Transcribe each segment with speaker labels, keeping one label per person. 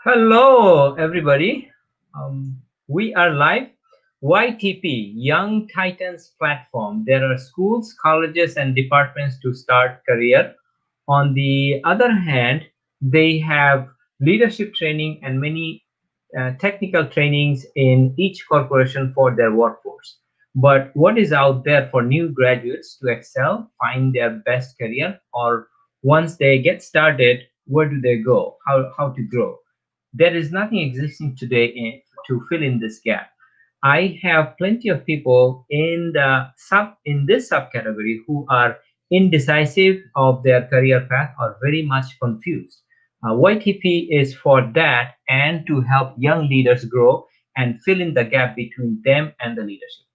Speaker 1: Hello, everybody. We are live. YTP, Young Titans platform. There are schools, colleges, and departments to start career. On the other hand, they have leadership training and many technical trainings in each corporation for their workforce. But what is out there for new graduates to excel, find their best career, or once they get started, where do they go? How to grow? There is nothing existing today to fill in this gap. I have plenty of people in this subcategory who are indecisive of their career path or very much confused. YTP is for that and to help young leaders grow and fill in the gap between them and the leadership.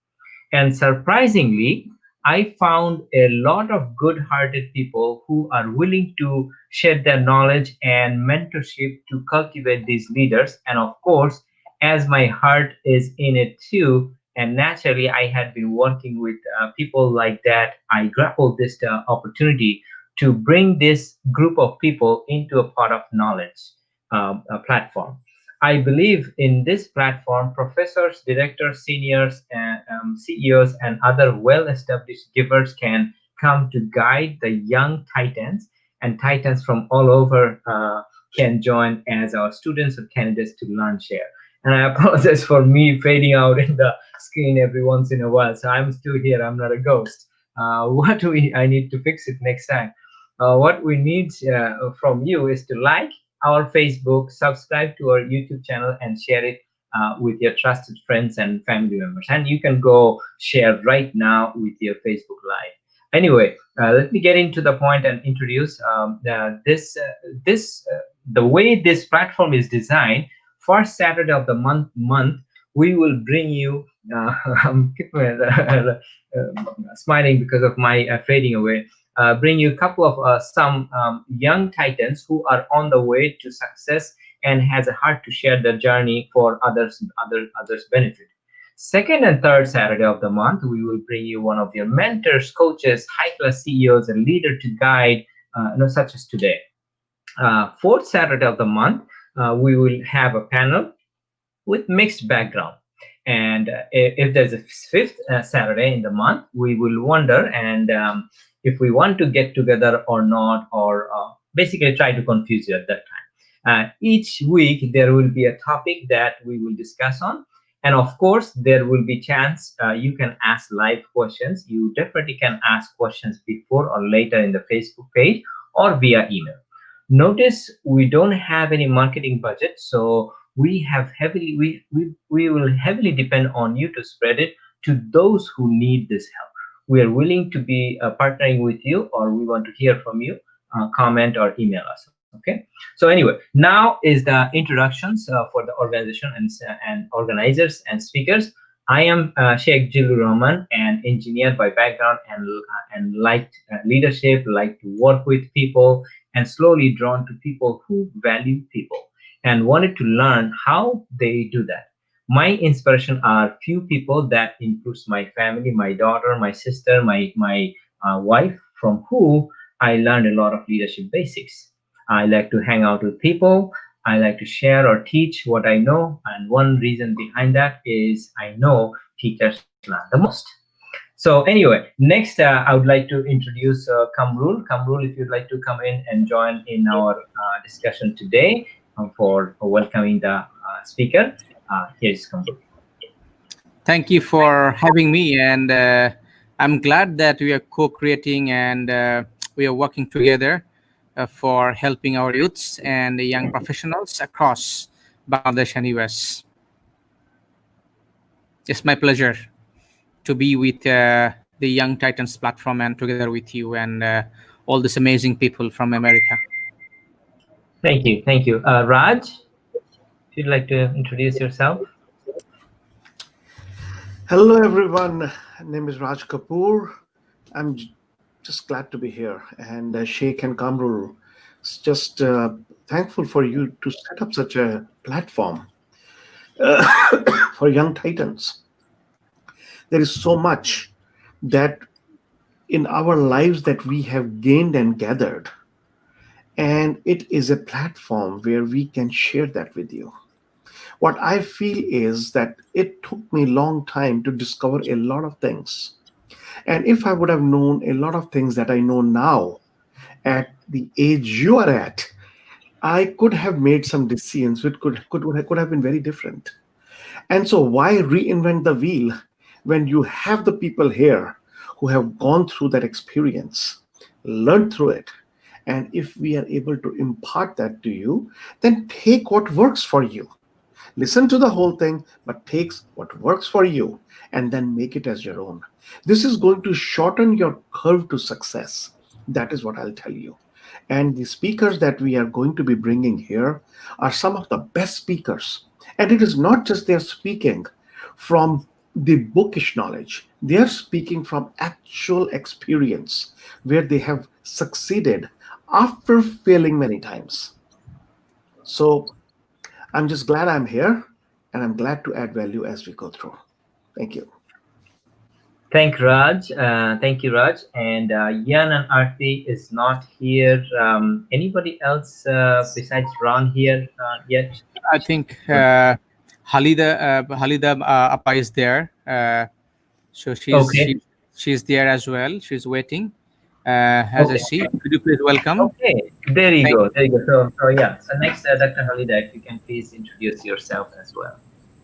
Speaker 1: And surprisingly, I found a lot of good hearted people who are willing to share their knowledge and mentorship to cultivate these leaders. And of course, as my heart is in it too, and naturally, I had been working with people like that, I grappled this opportunity to bring this group of people into a pot of knowledge a platform. I believe in this platform, professors, directors, seniors, and CEOs, and other well established givers can come to guide the young titans, and titans from all over can join as our students or candidates to learn, share. And I apologize for me fading out in the screen every once in a while. So I'm still here, I'm not a ghost. I need to fix it next time. What we need from you is to like our Facebook, subscribe to our YouTube channel, and share it with your trusted friends and family members. And you can go share right now with your Facebook Live. Anyway, let me get into the point and introduce the way this platform is designed. First Saturday of the month, we will bring you. I'm smiling because of my fading away. Bring you a couple of some young titans who are on the way to success and has a heart to share their journey for others benefit. Second and third Saturday of the month, we will bring you one of your mentors, coaches, high class CEOs, and leader to guide, such as today. Fourth Saturday of the month, we will have a panel with mixed background. And if there's a fifth Saturday in the month, we will wonder and if we want to get together or not, or basically try to confuse you at that time. Each week there will be a topic that we will discuss on, and of course there will be chance you can ask live questions. You definitely can ask questions before or later in the Facebook page or via email. Notice we don't have any marketing budget, so we will heavily depend on you to spread it to those who need this help. We are willing to be partnering with you, or we want to hear from you. Comment or email us. Okay. So anyway, now is the introductions for the organization and organizers and speakers. I am Sheikh Jilu Rahman, an engineer by background, and liked leadership, like to work with people, and slowly drawn to people who value people and wanted to learn how they do that. My inspiration are few people that includes my family, my daughter, my sister, my wife, from who I learned a lot of leadership basics. I like to hang out with people. I like to share or teach what I know. And one reason behind that is I know teachers learn the most. So anyway, next I would like to introduce Kamrul. Kamrul, if you'd like to come in and join in our discussion today for welcoming the speaker. Here's Kamrul.
Speaker 2: Thank you for having me, and I'm glad that we are co-creating and we are working together for helping our youths and the young professionals across Bangladesh and US. It's my pleasure to be with the Young Titans platform and together with you and all these amazing people from America.
Speaker 1: Thank you. Raj, if you'd like to introduce yourself.
Speaker 3: Hello, everyone. My name is Raj Kapoor. I'm just glad to be here. And Sheikh and Kamrul, just thankful for you to set up such a platform for young titans. There is so much that in our lives that we have gained and gathered. And it is a platform where we can share that with you. What I feel is that it took me a long time to discover a lot of things. And if I would have known a lot of things that I know now at the age you are at, I could have made some decisions which could have been very different. And so, why reinvent the wheel when you have the people here who have gone through that experience, learned through it? And if we are able to impart that to you, then take what works for you. Listen to the whole thing, but takes what works for you and then make it as your own. This is going to shorten your curve to success. That is what I'll tell you. And the speakers that we are going to be bringing here are some of the best speakers. And it is not just they're speaking from the bookish knowledge, they are speaking from actual experience where they have succeeded after failing many times. So I'm just glad I'm here and I'm glad to add value as we go through. Thank you.
Speaker 1: Thank you, Raj. And Yan and Arti is not here. Anybody else besides Ron here yet?
Speaker 2: I think Halida Appa is there. So
Speaker 1: Okay.
Speaker 2: she's there as well. She's waiting. Has a
Speaker 1: Okay.
Speaker 2: seat. Could you please welcome?
Speaker 1: Okay. There you
Speaker 2: Thank
Speaker 1: go. There you go. So yeah. So next, Dr. Halida, if you can please introduce yourself as well.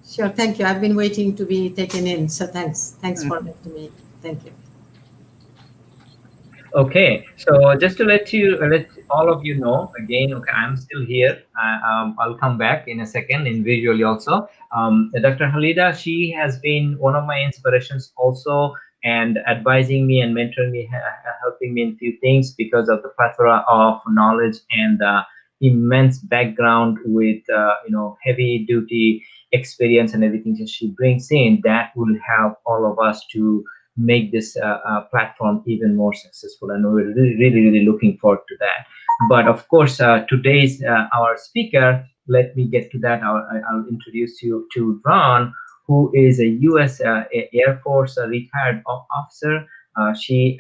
Speaker 4: Sure, thank you. I've been waiting to be taken in, so thanks. Thanks
Speaker 2: you.
Speaker 4: for letting me. Thank you.
Speaker 1: Okay, so just to let all of you know again, okay, I'm still here. I'll come back in a second in visually also. Dr. Halida, she has been one of my inspirations also, and advising me and mentoring me, helping me in few things because of the plethora of knowledge and immense background with heavy duty experience and everything that she brings in that will help all of us to make this platform even more successful, and we're really looking forward to that. But of course, today's our speaker, let me get to that. I'll introduce you to Ron, who is a U.S. Air Force retired officer. She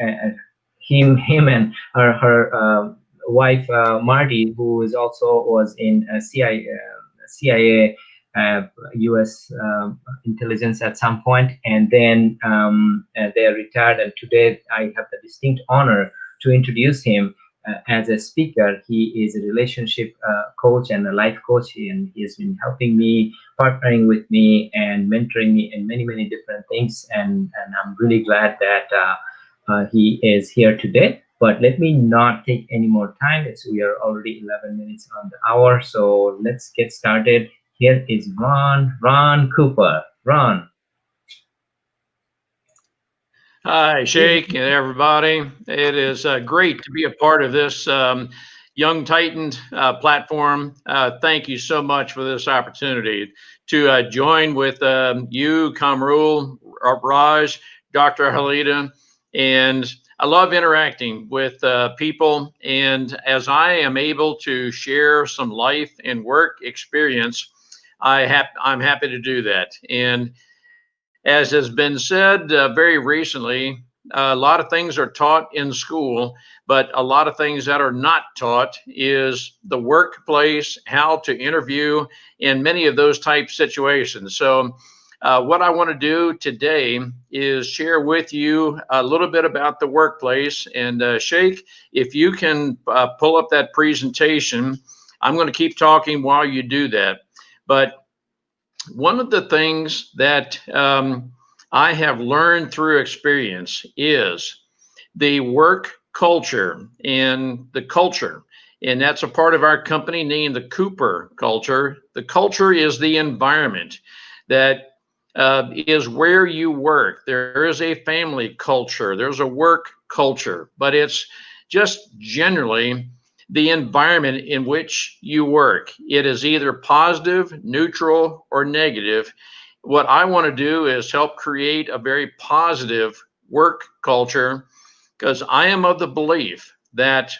Speaker 1: him and her wife Marty, who is also was in CIA, U.S. Intelligence at some point, and then they are retired. And today I have the distinct honor to introduce him as a speaker. He is a relationship coach and a life coach, and he has been helping me, partnering with me, and mentoring me in many different things. And I'm really glad that he is here today. But let me not take any more time. We are already 11 minutes on the hour, so let's get started. Here is Ron Cooper. Ron.
Speaker 5: Hi, Sheikh and everybody. It is great to be a part of this Young Titan platform. Thank you so much for this opportunity to join with you, Kamrul, Raj, Dr. Halida, and I love interacting with people. And as I am able to share some life and work experience, I'm happy to do that. And as has been said very recently, a lot of things are taught in school, but a lot of things that are not taught is the workplace, how to interview in many of those type situations. So what I want to do today is share with you a little bit about the workplace. And Sheikh, if you can pull up that presentation, I'm going to keep talking while you do that. But one of the things that I have learned through experience is the work culture and the culture. And that's a part of our company named the Cooper culture. The culture is the environment that is where you work. There is a family culture, there's a work culture, but it's just generally the environment in which you work. It is either positive, neutral, or negative. What I want to do is help create a very positive work culture because I am of the belief that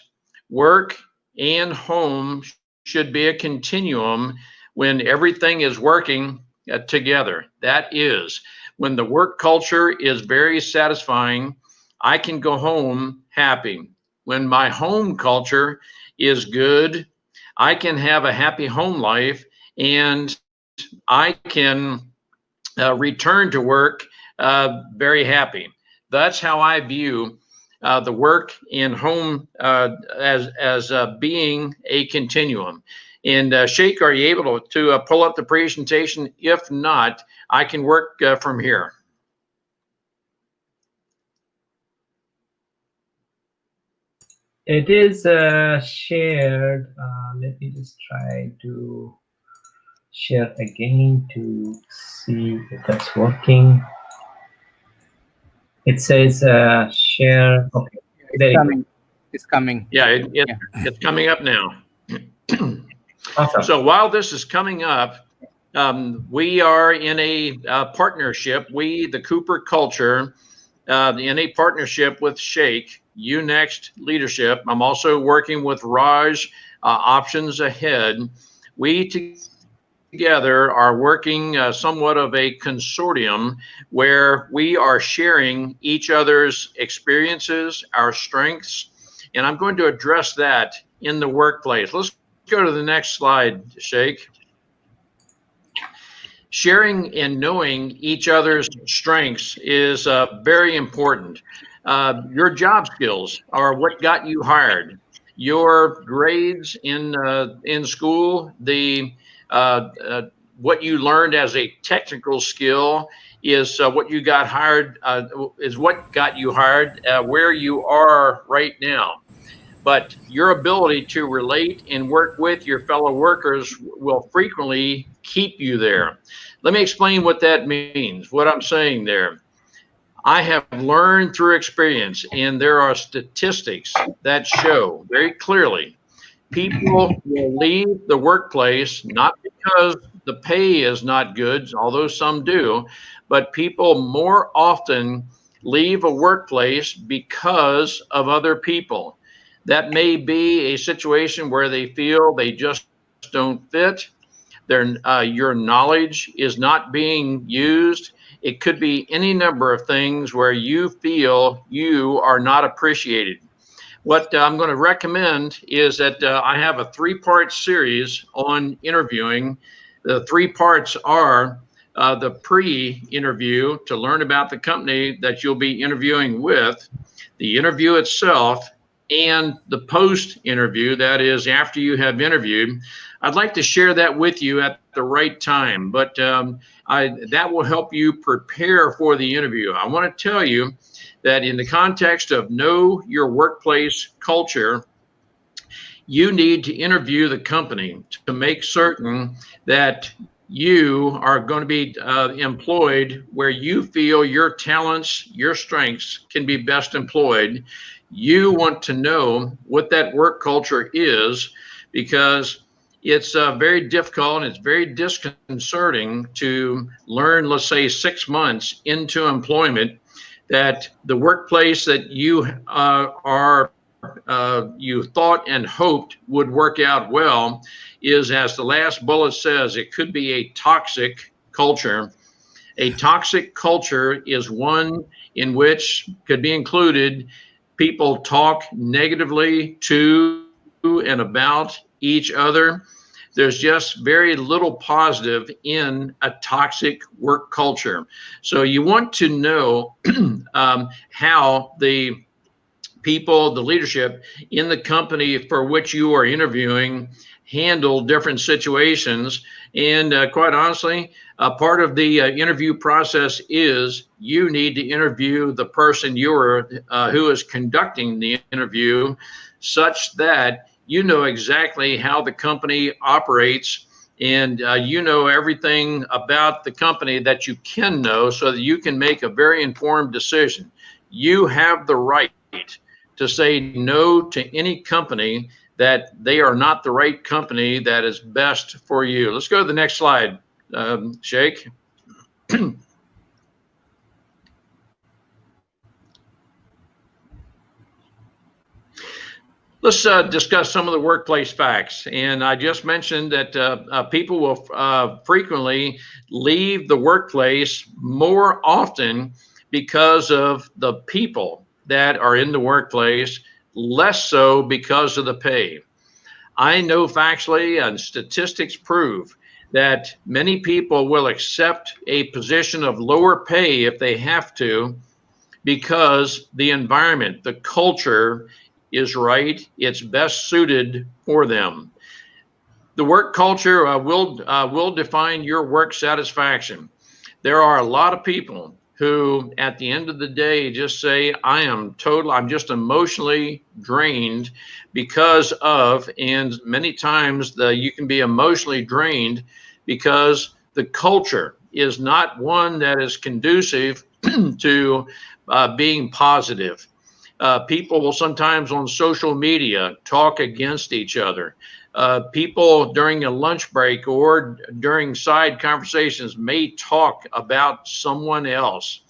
Speaker 5: work and home should be a continuum when everything is working together. That is, when the work culture is very satisfying, I can go home happy. When my home culture is good. I can have a happy home life, and I can return to work very happy. That's how I view the work and home as being a continuum. And Sheikh, are you able to pull up the presentation? If not, I can work from here.
Speaker 1: It is shared. Let me just try to share again to see if that's working. It says share. Okay, there
Speaker 2: It's
Speaker 1: you go.
Speaker 2: coming. It's coming.
Speaker 5: Yeah,
Speaker 2: Yeah.
Speaker 5: it's coming up now.
Speaker 1: Awesome.
Speaker 5: So while this is coming up, we are in a partnership. We, the Cooper Culture, in a partnership with Sheikh, Next Leadership. I'm also working with Raj, Options Ahead. We together are working somewhat of a consortium where we are sharing each other's experiences, our strengths, and I'm going to address that in the workplace. Let's go to the next slide, Sheikh. Sharing and knowing each other's strengths is very important. Your job skills are what got you hired. Your grades in school, the what you learned as a technical skill is what you got hired, is what got you hired where you are right now. But your ability to relate and work with your fellow workers will frequently keep you there. Let me explain what that means, what I'm saying there. I have learned through experience, and there are statistics that show very clearly people will leave the workplace not because the pay is not good, although some do, but people more often leave a workplace because of other people. That may be a situation where they feel they just don't fit. Your knowledge is not being used. It could be any number of things where you feel you are not appreciated. What I'm going to recommend is that I have a three-part series on interviewing. The three parts are the pre-interview to learn about the company that you'll be interviewing with, the interview itself, and the post-interview, that is after you have interviewed. I'd like to share that with you at the right time, but that will help you prepare for the interview. I want to tell you that in the context of know your workplace culture, you need to interview the company to make certain that you are going to be employed where you feel your talents, your strengths can be best employed. You want to know what that work culture is, because it's very difficult and it's very disconcerting to learn, let's say 6 months into employment, that the workplace that you you thought and hoped would work out well is, as the last bullet says, it could be a toxic culture. A toxic culture is one in which could be included people talk negatively to and about each other. There's just very little positive in a toxic work culture. So you want to know how the people, the leadership in the company for which you are interviewing handle different situations. And quite honestly, part of the interview process is you need to interview the person who is conducting the interview, such that you know exactly how the company operates, and you know everything about the company that you can know, so that you can make a very informed decision. You have the right to say no to any company that they are not the right company that is best for you. Let's go to the next slide, Sheikh. Let's discuss some of the workplace facts. And I just mentioned that people will frequently leave the workplace more often because of the people that are in the workplace, less so because of the pay. I know factually and statistics prove that many people will accept a position of lower pay if they have to because the environment, the culture is right. It's best suited for them. The work culture will define your work satisfaction. There are a lot of people who, at the end of the day, just say, I'm just emotionally drained because of, and many times you can be emotionally drained because the culture is not one that is conducive to being positive. People will sometimes on social media talk against each other. People during a lunch break or during side conversations may talk about someone else.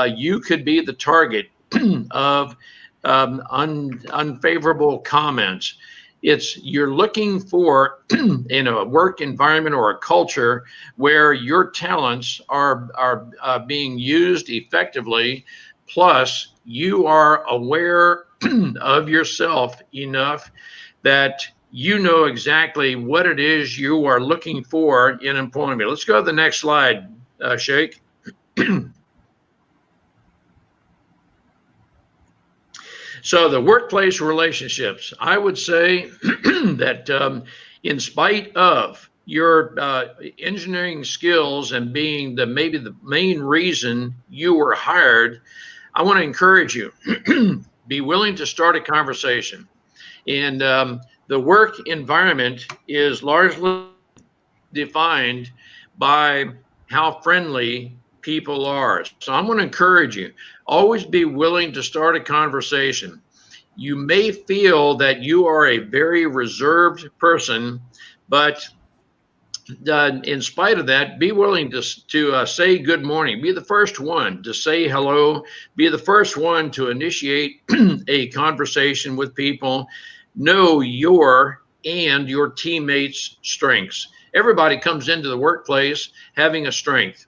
Speaker 5: You could be the target of unfavorable comments. You're looking for in a work environment or a culture where your talents are being used effectively, plus you are aware of yourself enough that you know exactly what it is you are looking for in employment. Let's go to the next slide, Sheikh. So the workplace relationships, I would say that in spite of your engineering skills and being maybe the main reason you were hired, I want to encourage you, be willing to start a conversation. And the work environment is largely defined by how friendly people are. So I'm going to encourage you, always be willing to start a conversation. You may feel that you are a very reserved person, but in spite of that, be willing to say good morning. Be the first one to say hello. Be the first one to initiate a conversation with people. Know your teammates' strengths. Everybody comes into the workplace having a strength.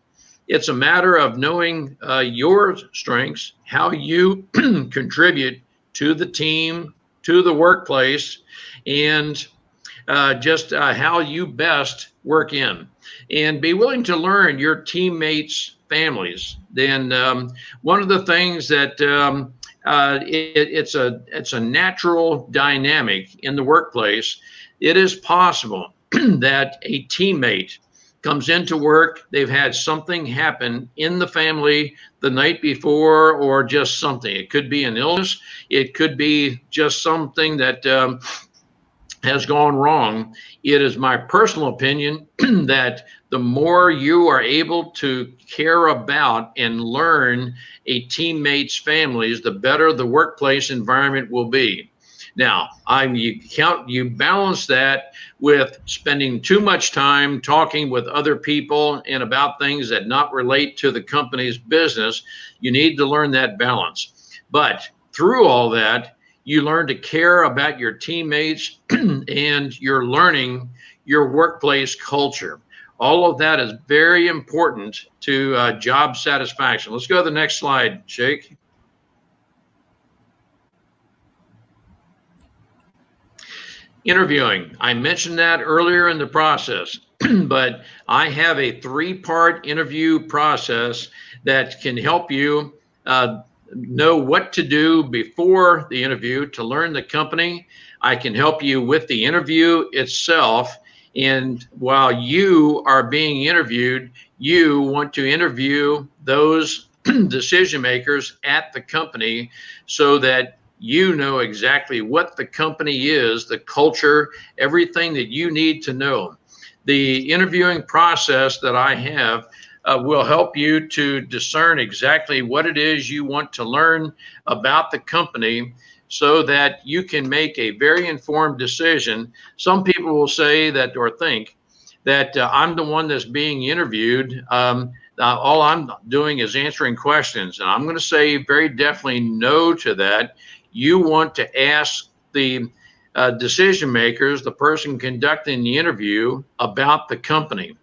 Speaker 5: It's a matter of knowing your strengths, how you contribute to the team, to the workplace, and just how you best work in, and be willing to learn your teammates' families. Then one of the things that it's a natural dynamic in the workplace. It is possible that a teammate comes into work, they've had something happen in the family the night before, or just something. It could be an illness, it could be just something that has gone wrong. It is my personal opinion that the more you are able to care about and learn a teammate's families, the better the workplace environment will be. Now, you balance that with spending too much time talking with other people and about things that not relate to the company's business. You need to learn that balance. But through all that, you learn to care about your teammates and you're learning your workplace culture. All of that is very important to job satisfaction. Let's go to the next slide, Sheikh. Interviewing. I mentioned that earlier in the process, but I have a 3-part interview process that can help you know what to do before the interview to learn the company. I can help you with the interview itself. And while you are being interviewed, you want to interview those decision makers at the company so that you know exactly what the company is, the culture, everything that you need to know. The interviewing process that I have will help you to discern exactly what it is you want to learn about the company so that you can make a very informed decision. Some people will say that or think that I'm the one that's being interviewed. All I'm doing is answering questions. And I'm going to say very definitely no to that. You want to ask the decision makers, the person conducting the interview, about the company.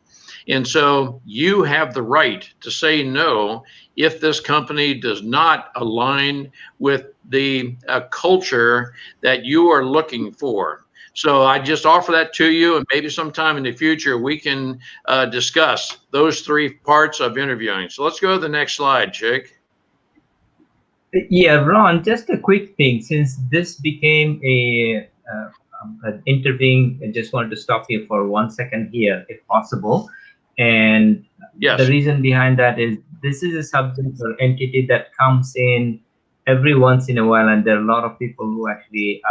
Speaker 5: And so you have the right to say no if this company does not align with the culture that you are looking for. So I just offer that to you, and maybe sometime in the future we can discuss those three parts of interviewing. So let's go to the next slide, Jake.
Speaker 1: Yeah, Ron, just a quick thing. Since this became an interviewing, I just wanted to stop you for 1 second here, if possible. And the
Speaker 5: Yes.
Speaker 1: reason behind that is this is a subject or entity that comes in every once in a while, and there are a lot of people who actually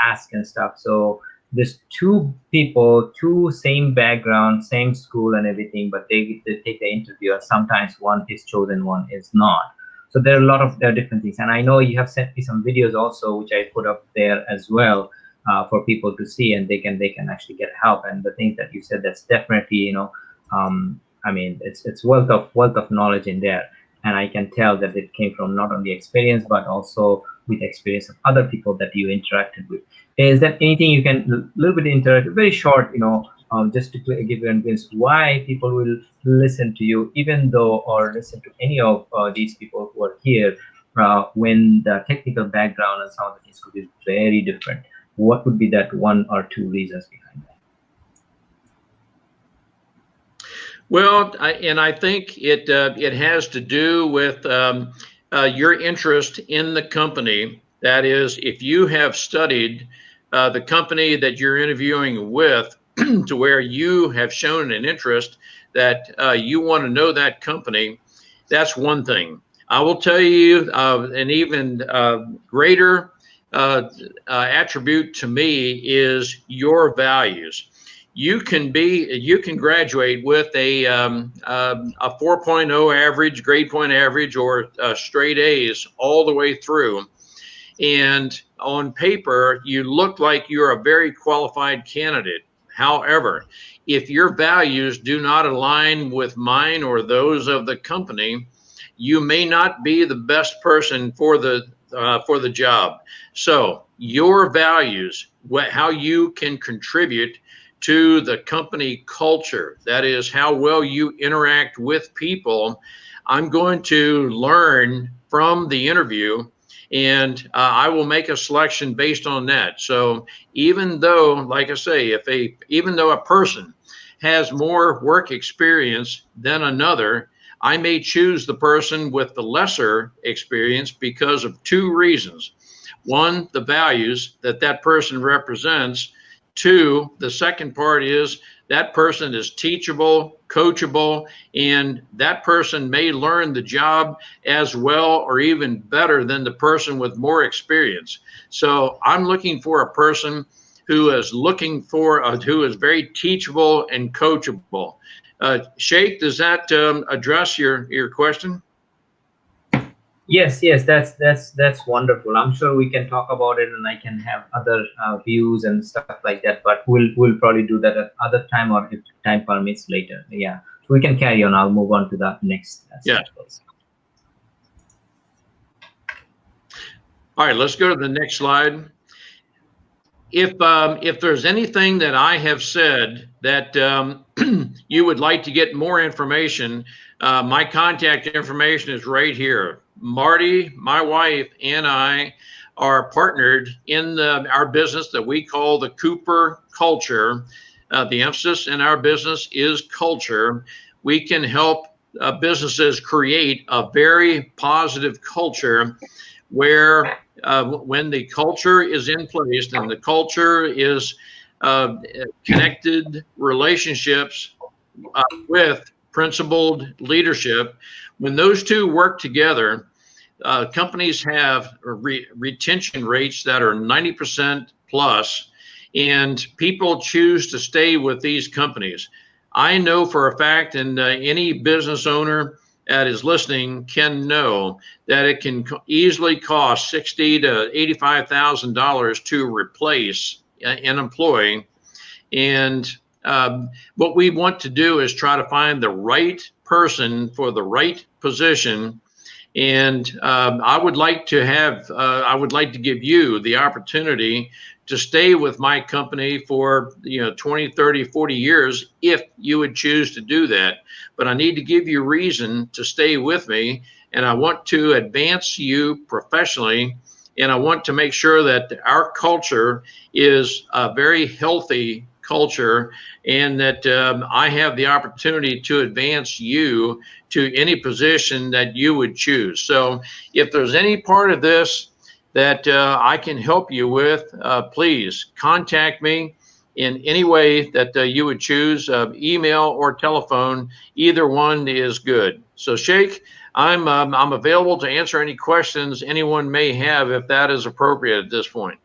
Speaker 1: ask and stuff. So there's two people, two same background, same school and everything, but they take the interview, and sometimes one is chosen, one is not. So there are a lot of different things, and I know you have sent me some videos also, which I put up there as well for people to see, and they can actually get help. And the things that you said, that's definitely, I mean, it's wealth of knowledge in there, and I can tell that it came from not only experience but also with experience of other people that you interacted with. Is there anything you can little bit interact, very short, just to give you an glimpse why people will listen to you, even though, or listen to any of these people who are here, when the technical background and some of the things could be very different? What would be that one or two reasons behind that?
Speaker 5: Well, I think it has to do with your interest in the company. That is, if you have studied the company that you're interviewing with to where you have shown an interest that you want to know that company, that's one thing. I will tell you an even greater attribute to me is your values. You can graduate with a 4.0 average, grade point average, or straight A's all the way through. And on paper, you look like you're a very qualified candidate. However, if your values do not align with mine or those of the company, you may not be the best person for the job. So your values, how you can contribute to the company culture, that is how well you interact with people, I'm going to learn from the interview, and I will make a selection based on that. So even though, like I say, even though a person has more work experience than another, I may choose the person with the lesser experience because of two reasons. One, the values that person represents. Two, the second part is that person is teachable, coachable, and that person may learn the job as well or even better than the person with more experience. So I'm looking for a person who is who is very teachable and coachable. Sheikh, does that address your question?
Speaker 1: Yes, that's wonderful. I'm sure we can talk about it, and I can have other views and stuff like that. But we'll probably do that at other time, or if time permits later. Yeah, so we can carry on. I'll move on to the next slide, please.
Speaker 5: All right, let's go to the next slide. If there's anything that I have said that you would like to get more information, my contact information is right here. Marty, my wife, and I are partnered in our business that we call the Cooper Culture. The emphasis in our business is culture. We can help businesses create a very positive culture where when the culture is in place and the culture is connected relationships with principled leadership, when those two work together, companies have retention rates that are 90% plus, and people choose to stay with these companies. I know for a fact, and any business owner that is listening can know that it can easily cost $60,000 to $85,000 to replace an employee. And what we want to do is try to find the right person for the right position. And I would like to give you the opportunity to stay with my company for 20, 30, 40 years if you would choose to do that. But I need to give you reason to stay with me, and I want to advance you professionally And I want to make sure that our culture is a very healthy culture, and that I have the opportunity to advance you to any position that you would choose. So if there's any part of this that I can help you with, please contact me in any way that you would choose, email or telephone. Either one is good. So, Sheikh, I'm available to answer any questions anyone may have, if that is appropriate at this point.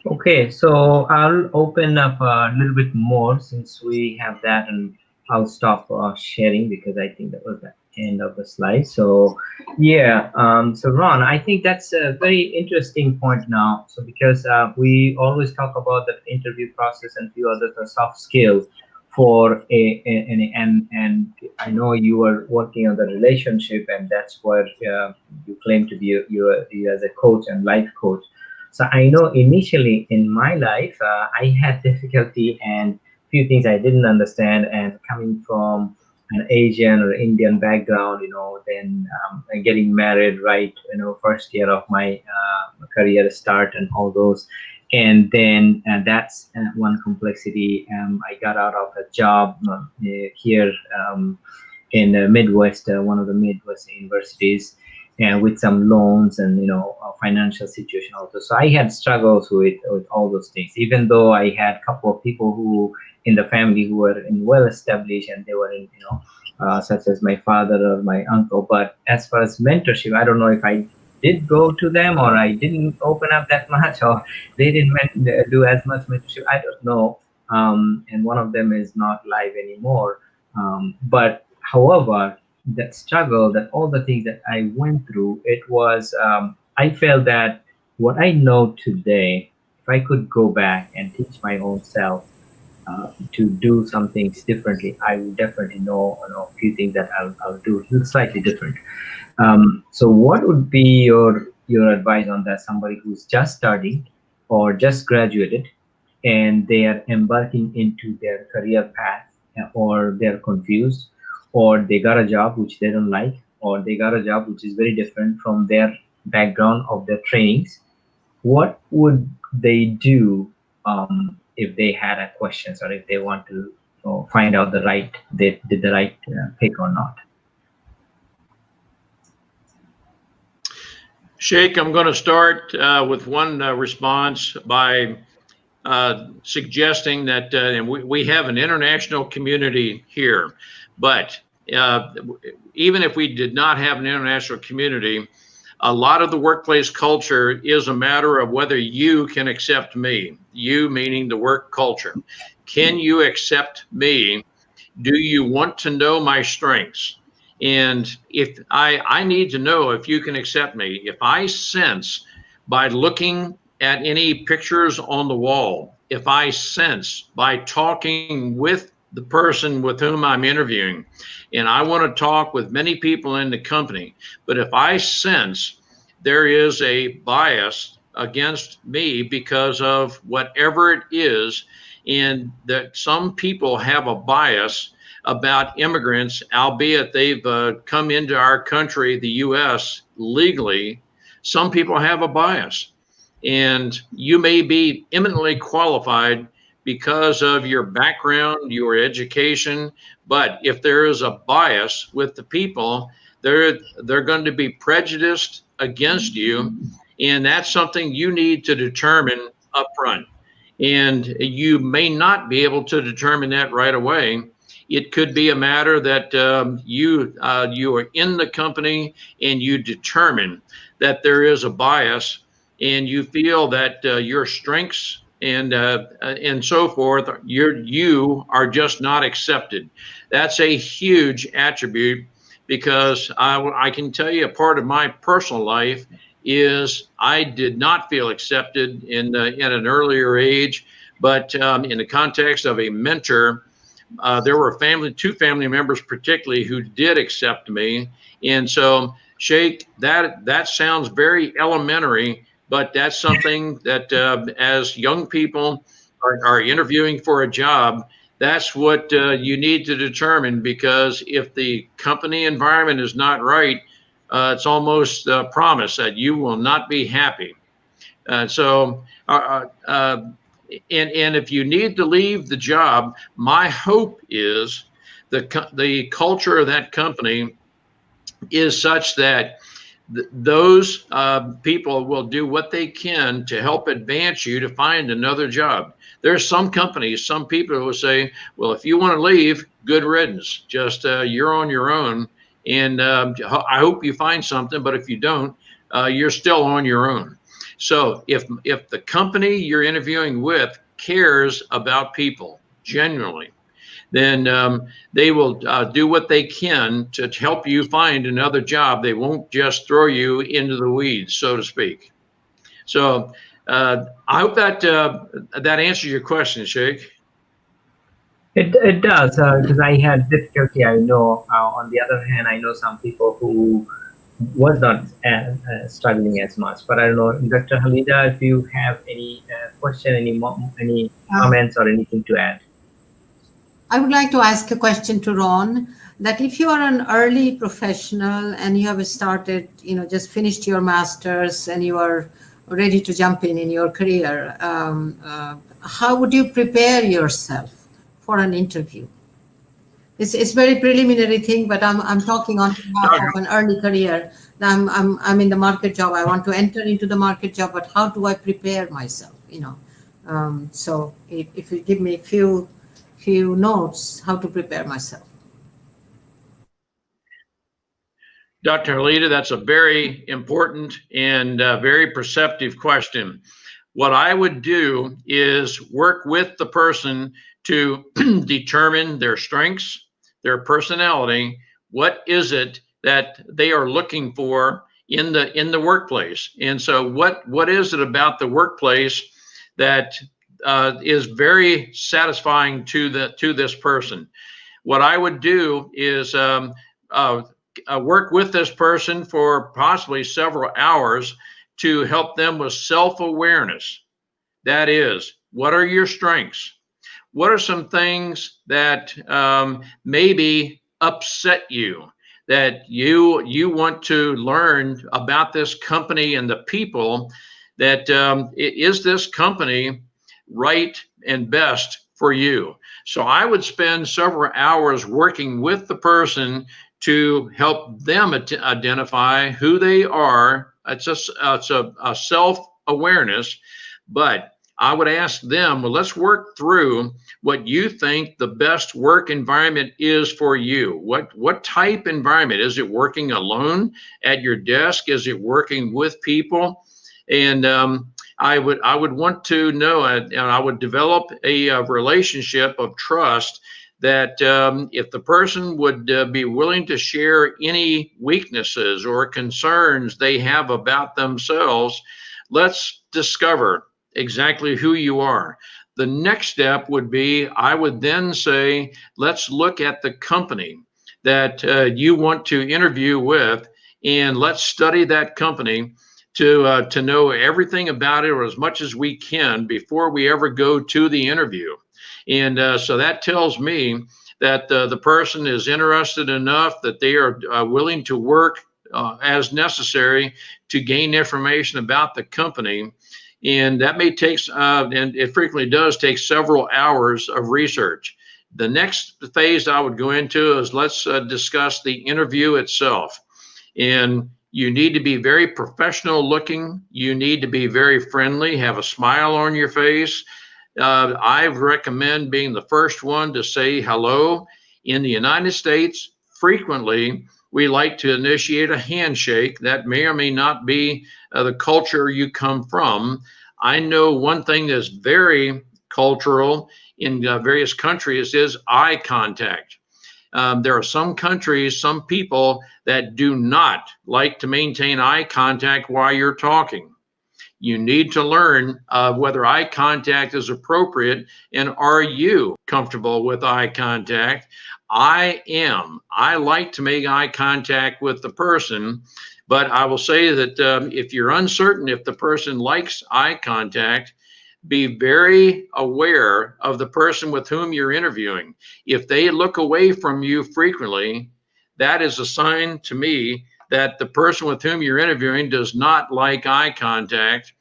Speaker 1: Okay, so I'll open up a little bit more since we have that, and I'll stop sharing because I think that was the end of the slide. So, yeah, so Ron, I think that's a very interesting point now. So, because we always talk about the interview process and few other soft skills for and I know you are working on the relationship, and that's where you claim to be you as a coach and life coach. So I know initially in my life, I had difficulty and few things I didn't understand. And coming from an Asian or Indian background, then getting married, right, first year of my career start and all those. And then that's one complexity. I got out of a job here in the Midwest, one of the Midwest universities, and with some loans and a financial situation also. So I had struggles with all those things. Even though I had a couple of people who in the family who were in well established, and they were in such as my father or my uncle. But as far as mentorship, I don't know if I did go to them or I didn't open up that much, or they didn't do as much mentorship. I don't know. And one of them is not live anymore. But however, that struggle, that all the things that I went through, it was, I felt that what I know today, if I could go back and teach my own self to do some things differently, I would definitely know, a few things that I'll do slightly different. So what would be your advice on that? Somebody who's just starting or just graduated, and they are embarking into their career path, or they're confused, or they got a job which they don't like, or they got a job which is very different from their background of their trainings. What would they do if they had a questions, or if they want to find out they did the right pick or not?
Speaker 5: Sheikh, I'm going to start with one response by suggesting that and we have an international community here, but even if we did not have an international community, a lot of the workplace culture is a matter of whether you can accept me. You meaning the work culture. Can you accept me? Do you want to know my strengths? And if I need to know if you can accept me. If I sense by looking at any pictures on the wall, if I sense by talking with the person with whom I'm interviewing, and I want to talk with many people in the company, but if I sense there is a bias against me because of whatever it is, and that some people have a bias about immigrants, albeit they've come into our country, the U.S., legally, some people have a bias. And you may be eminently qualified because of your background, your education, but if there is a bias with the people, they're going to be prejudiced against you, and that's something you need to determine up front. And you may not be able to determine that right away. It could be a matter that you are in the company and you determine that there is a bias, and you feel that your strengths and so forth, you are just not accepted. That's a huge attribute, because I can tell you a part of my personal life is I did not feel accepted in an earlier age, but in the context of a mentor, there were two family members particularly who did accept me. And so, Sheikh, that sounds very elementary, but that's something that as young people are interviewing for a job, that's what you need to determine, because if the company environment is not right, It's almost a promise that you will not be happy. So, and if you need to leave the job, my hope is the culture of that company is such that those people will do what they can to help advance you to find another job. There's some companies, some people who will say, well, if you want to leave, good riddance, just you're on your own. And I hope you find something, but if you don't, you're still on your own. So if the company you're interviewing with cares about people genuinely, then they will do what they can to help you find another job. They won't just throw you into the weeds, so to speak. So I hope that that answers your question, Sheikh.
Speaker 1: It does, because I had difficulty. I know. On the other hand, I know some people who was not struggling as much. But I don't know, Dr. Halida, if you have any question, any comments or anything to add.
Speaker 4: I would like to ask a question to Ron, that if you are an early professional and you have started, just finished your master's and you are ready to jump in your career, how would you prepare yourself for an interview? It's very preliminary thing, but I'm talking on behalf of an early career. I'm in the market job. I want to enter into the market job, but how do I prepare myself? So if you give me a few notes how to prepare myself.
Speaker 5: Dr. Halida, that's a very important and very perceptive question. What I would do is work with the person to determine their strengths, their personality. What is it that they are looking for in the workplace? And so what is it about the workplace that is very satisfying to this person? What I would do is work with this person for possibly several hours to help them with self-awareness. That is, what are your strengths? What are some things that maybe upset you, that you want to learn about this company and the people, that is this company right and best for you? So I would spend several hours working with the person to help them identify who they are. It's a self-awareness, but I would ask them, well, let's work through what you think the best work environment is for you. What type environment? Is it working alone at your desk? Is it working with people? And I would want to know, and I would develop a relationship of trust that if the person would be willing to share any weaknesses or concerns they have about themselves, let's discover exactly who you are. The next step would be, I would then say, let's look at the company that you want to interview with, and let's study that company to know everything about it, or as much as we can, before we ever go to the interview. And so that tells me that the person is interested enough that they are willing to work as necessary to gain information about the company. And that may take, and it frequently does take, several hours of research. The next phase I would go into is, let's discuss the interview itself. And you need to be very professional looking. You need to be very friendly, have a smile on your face. I recommend being the first one to say hello. In the United States, frequently, we like to initiate a handshake. That may or may not be the culture you come from. I know one thing that's very cultural in various countries is eye contact. There are some countries, some people that do not like to maintain eye contact while you're talking. You need to learn whether eye contact is appropriate, and are you comfortable with eye contact? I am. I like to make eye contact with the person, but I will say that if you're uncertain if the person likes eye contact, be very aware of the person with whom you're interviewing. If they look away from you frequently, that is a sign to me that the person with whom you're interviewing does not like eye contact.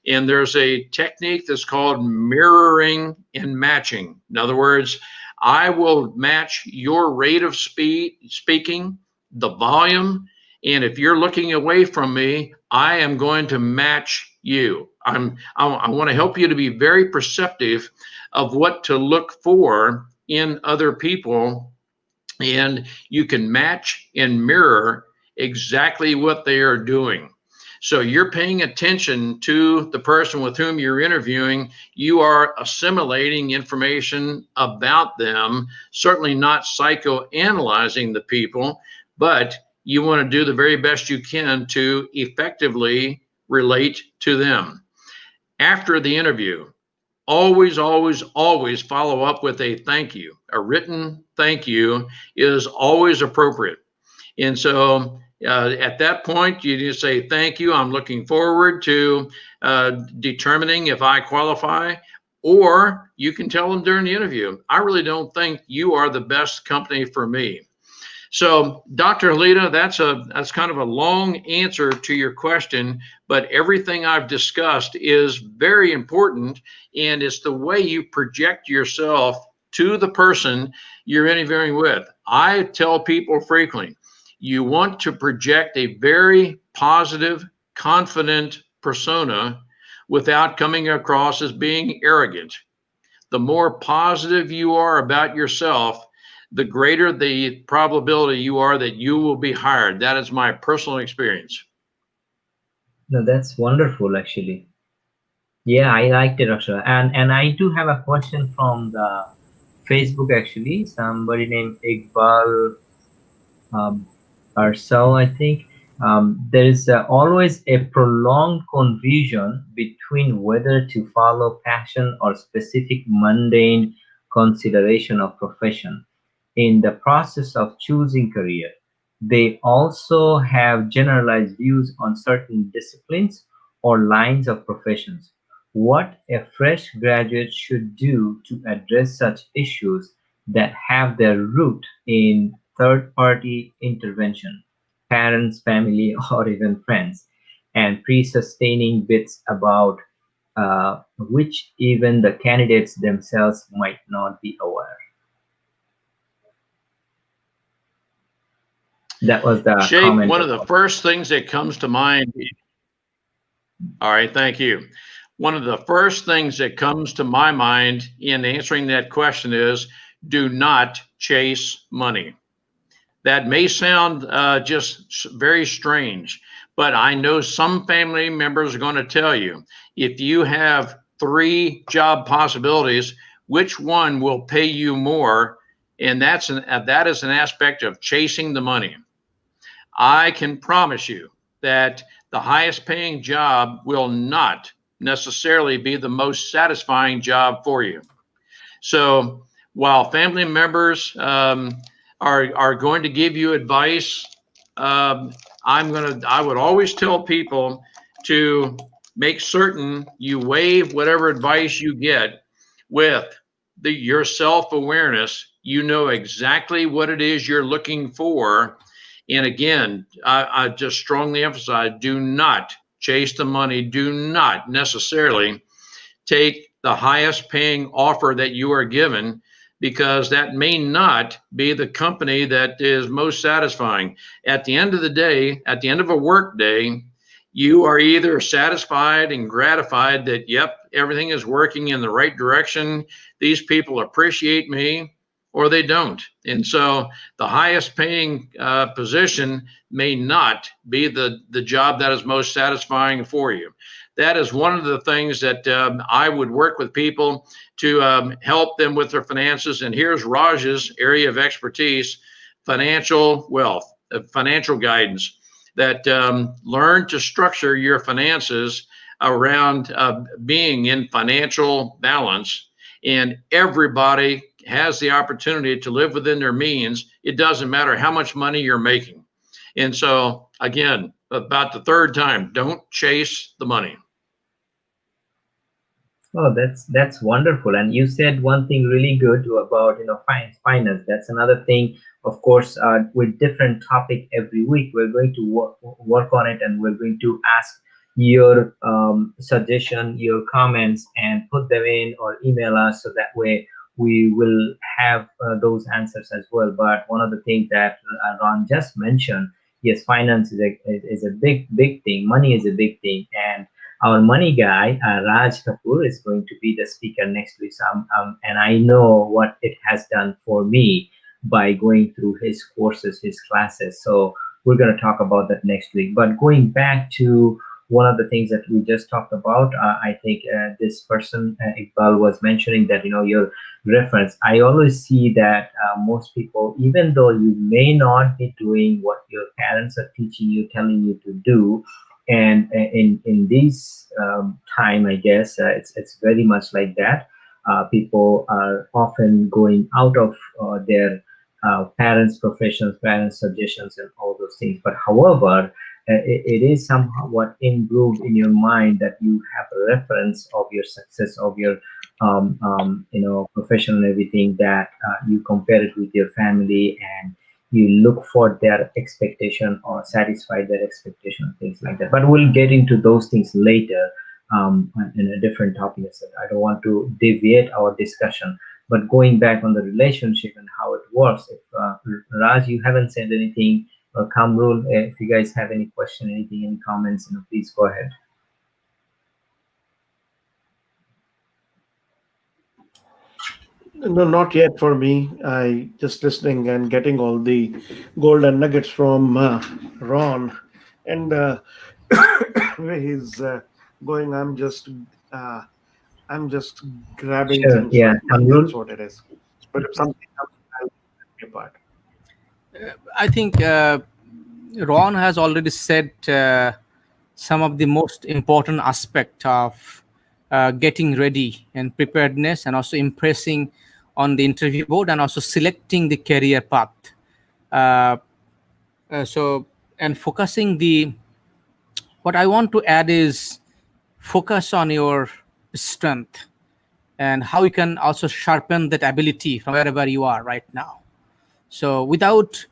Speaker 5: And there's a technique that's called mirroring and matching. In other words, I will match your rate of speaking, the volume, and if you're looking away from me, I am going to match you. I want to help you to be very perceptive of what to look for in other people, and you can match and mirror exactly what they are doing. So you're paying attention to the person with whom you're interviewing. You are assimilating information about them, certainly not psychoanalyzing the people, but you want to do the very best you can to effectively relate to them. After the interview, always, always, always follow up with a thank you. A written thank you is always appropriate. And so at that point, you just say, thank you. I'm looking forward to determining if I qualify. Or you can tell them during the interview, I really don't think you are the best company for me. So, Dr. Halida, that's kind of a long answer to your question, but everything I've discussed is very important, and it's the way you project yourself to the person you're interviewing with. I tell people frequently, you want to project a very positive, confident persona without coming across as being arrogant. The more positive you are about yourself, the greater the probability you are that you will be hired. That is my personal experience.
Speaker 1: No, that's wonderful, actually. Yeah, I liked it, Akshay. And I do have a question from the Facebook, actually. Somebody named Iqbal Arsal, I think. There is always a prolonged confusion between whether to follow passion or specific mundane consideration of profession. In the process of choosing career, they also have generalized views on certain disciplines or lines of professions. What a fresh graduate should do to address such issues that have their root in third-party intervention, parents, family, or even friends, and pre-sustaining bits about which even the candidates themselves might not be aware. That was the
Speaker 5: Sheikh,
Speaker 1: comment
Speaker 5: one of the
Speaker 1: about.
Speaker 5: first things that comes to mind, all right, thank you. One of the first things that comes to my mind in answering that question is do not chase money. That may sound just very strange, but I know some family members are going to tell you if you have 3 job possibilities, which one will pay you more? And that is an aspect of chasing the money. I can promise you that the highest paying job will not necessarily be the most satisfying job for you. So while family members are going to give you advice, I would always tell people to make certain you weigh whatever advice you get with your self-awareness. You know exactly what it is you're looking for. And again, I just strongly emphasize, do not chase the money. Do not necessarily take the highest paying offer that you are given, because that may not be the company that is most satisfying. At the end of the day, at the end of a work day, you are either satisfied and gratified that, yep, everything is working in the right direction, these people appreciate me, or they don't. And so the highest paying position may not be the job that is most satisfying for you. That is one of the things that I would work with people to help them with their finances. And here's Raj's area of expertise: financial wealth, financial guidance, that learn to structure your finances around being in financial balance. And everybody has the opportunity to live within their means. It doesn't matter how much money you're making. And so, again, about the third time, don't chase the money.
Speaker 1: Oh, that's wonderful. And you said one thing really good about finance. That's another thing. Of course, with different topic every week, we're going to work on it, and we're going to ask your suggestion, your comments, and put them in or email us, so that way we will have those answers as well. But one of the things that Ron just mentioned, yes, finance is a big thing. Money is a big thing, and our money guy, Raj Kapoor, is going to be the speaker next week. So and I know what it has done for me by going through his courses, his classes. So we're going to talk about that next week. But going back to one of the things that we just talked about, I think this person, Iqbal, was mentioning that, your reference. I always see that most people, even though you may not be doing what your parents are teaching you, telling you to do, and in this time, I guess it's very much like that. People are often going out of their parents professions, parents suggestions, and all those things. But however, it is somewhat improved in your mind that you have a reference of your success, of your profession and everything, that you compare it with your family, and you look for their expectation or satisfy their expectation, things like that. But we'll get into those things later, in a different topic. So I don't want to deviate our discussion. But going back on the relationship and how it works, if Raj, you haven't said anything, or Kamrul, if you guys have any question, anything, any comments, please go ahead.
Speaker 3: No, not yet for me. I just listening and getting all the golden nuggets from Ron, and where he's going. Uh, I'm just grabbing
Speaker 1: Sure.
Speaker 3: things
Speaker 1: Yeah,
Speaker 3: right now. That's
Speaker 1: Kamrul.
Speaker 3: what it is. But if something comes, I'll be apart.
Speaker 2: I think Ron has already said some of the most important aspect of getting ready and preparedness, and also impressing on the interview board, and also selecting the career path. Uh, so and focusing the what I want to add is focus on your strength, and how you can also sharpen that ability from wherever you are right now. So without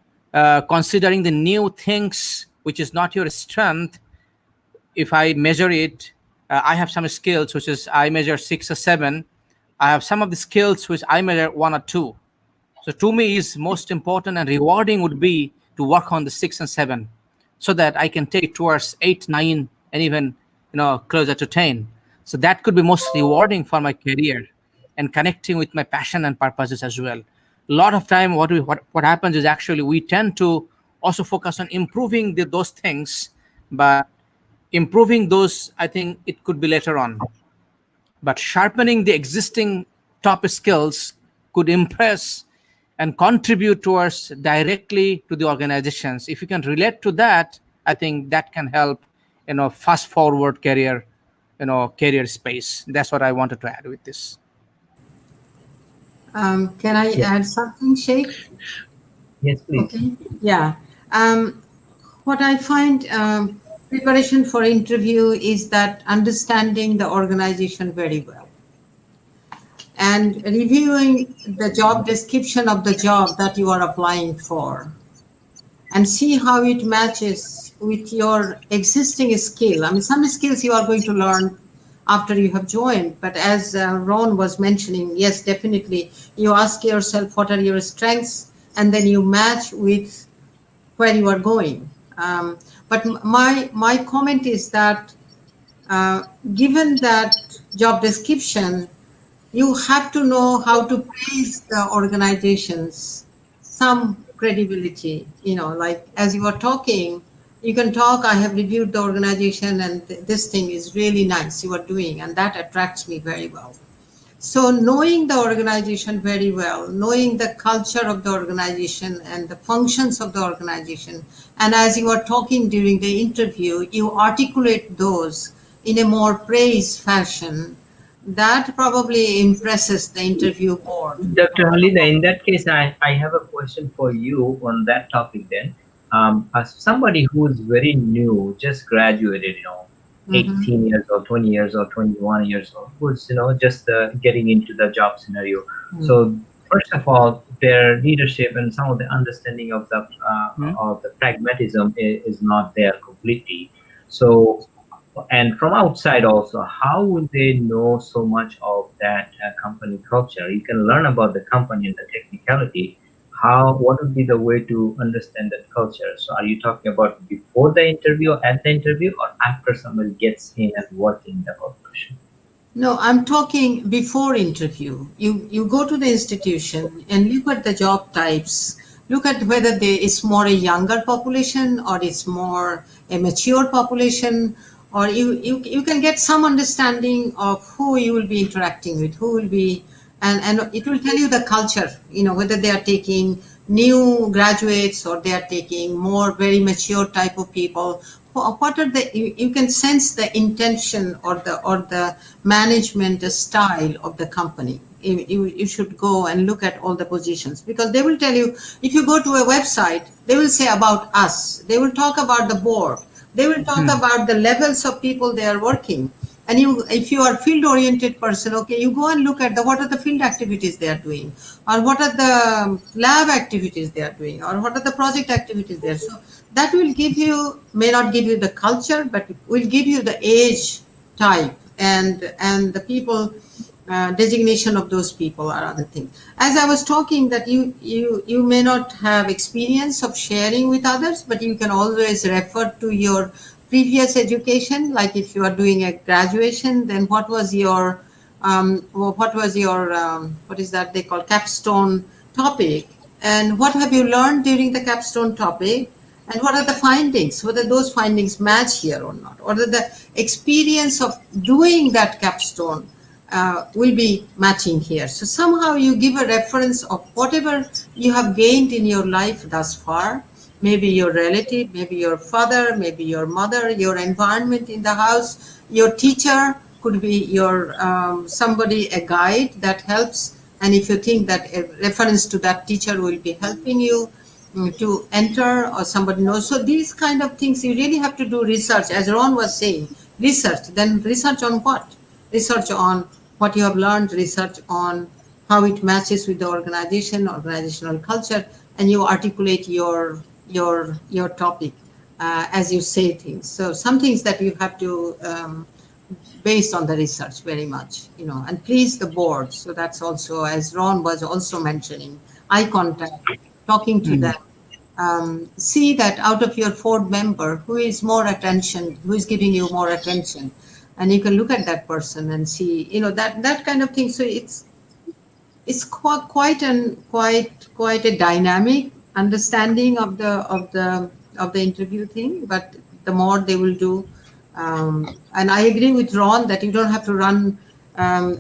Speaker 2: considering the new things which is not your strength, if I measure it, I have some skills which is I measure 6 or 7. I have some of the skills which I measure 1 or 2. So to me, is most important and rewarding would be to work on the 6 and 7, so that I can take it towards 8, 9, and even closer to 10. So that could be most rewarding for my career, and connecting with my passion and purposes as well. A lot of time, what happens is actually we tend to also focus on improving those things, but improving those, I think it could be later on, but sharpening the existing top skills could impress and contribute towards directly to the organizations. If you can relate to that, I think that can help fast forward career space. That's what I wanted to add with this.
Speaker 4: Can I
Speaker 1: Yeah.
Speaker 4: add something, Sheikh?
Speaker 1: Yes, please.
Speaker 4: Okay. Yeah. What I find preparation for interview is that understanding the organization very well and reviewing the job description of the job that you are applying for, and see how it matches with your existing skill. I mean, some skills you are going to learn after you have joined, but as Ron was mentioning, yes, definitely, you ask yourself what are your strengths, and then you match with where you are going. But my comment is that given that job description, you have to know how to praise the organizations, some credibility. Like as you are talking, you can talk, I have reviewed the organization and this thing is really nice you are doing, and that attracts me very well. So knowing the organization very well, knowing the culture of the organization and the functions of the organization, and as you are talking during the interview, you articulate those in a more praise fashion, that probably impresses the interview board.
Speaker 1: Dr. Halida, in that case, I have a question for you on that topic then. As somebody who is very new, just graduated,
Speaker 4: Mm-hmm.
Speaker 1: 18 years old, 20 years old, 21 years old, who's just getting into the job scenario. So first of all, their leadership and some of the understanding
Speaker 2: Hmm.
Speaker 1: of the pragmatism is not there completely. So, and from outside also, how will they know so much of that company culture? You can learn about the company and the technicality. What would be the way to understand that culture? So are you talking about before the interview, at the interview, or after somebody gets in and working the corporation?
Speaker 4: No, I'm talking before interview. You go to the institution and look at the job types. Look at whether there is more a younger population or it's more a mature population, or you can get some understanding of who you will be interacting with, who will be, and it will tell you the culture. Whether they are taking new graduates or they are taking more very mature type of people. What are you can sense the intention or the management style of the company. You should go and look at all the positions, because they will tell you. If you go to a website, they will say about us, they will talk about the board, they will talk about the levels of people they are working. And if you are field oriented person, okay, you go and look at what are the field activities they are doing, or what are the lab activities they are doing, or what are the project activities there. So that will give you, may not give you the culture, but will give you the age type and the people, designation of those people are other things. As I was talking, that you may not have experience of sharing with others, but you can always refer to your previous education. Like if you are doing a graduation, then what was your what is that they call capstone topic, and what have you learned during the capstone topic, and what are the findings, whether those findings match here or not, or that the experience of doing that capstone will be matching here. So somehow you give a reference of whatever you have gained in your life thus far, maybe your relative, maybe your father, maybe your mother, your environment in the house, your teacher could be your somebody, a guide that helps. And if you think that a reference to that teacher will be helping you to enter, or somebody knows. So these kind of things, you really have to do research, as Ron was saying, research. Then research on what? Research on what you have learned, research on how it matches with the organization, organizational culture, and you articulate your topic as you say things. So some things that you have to based on the research very much, and please the board. So that's also, as Ron was also mentioning, eye contact, talking to them. See that out of your board member, who is more attention, who is giving you more attention, and you can look at that person and see, that kind of thing. So it's quite a dynamic understanding of the interview thing. But the more they will do, and I agree with Ron that you don't have to run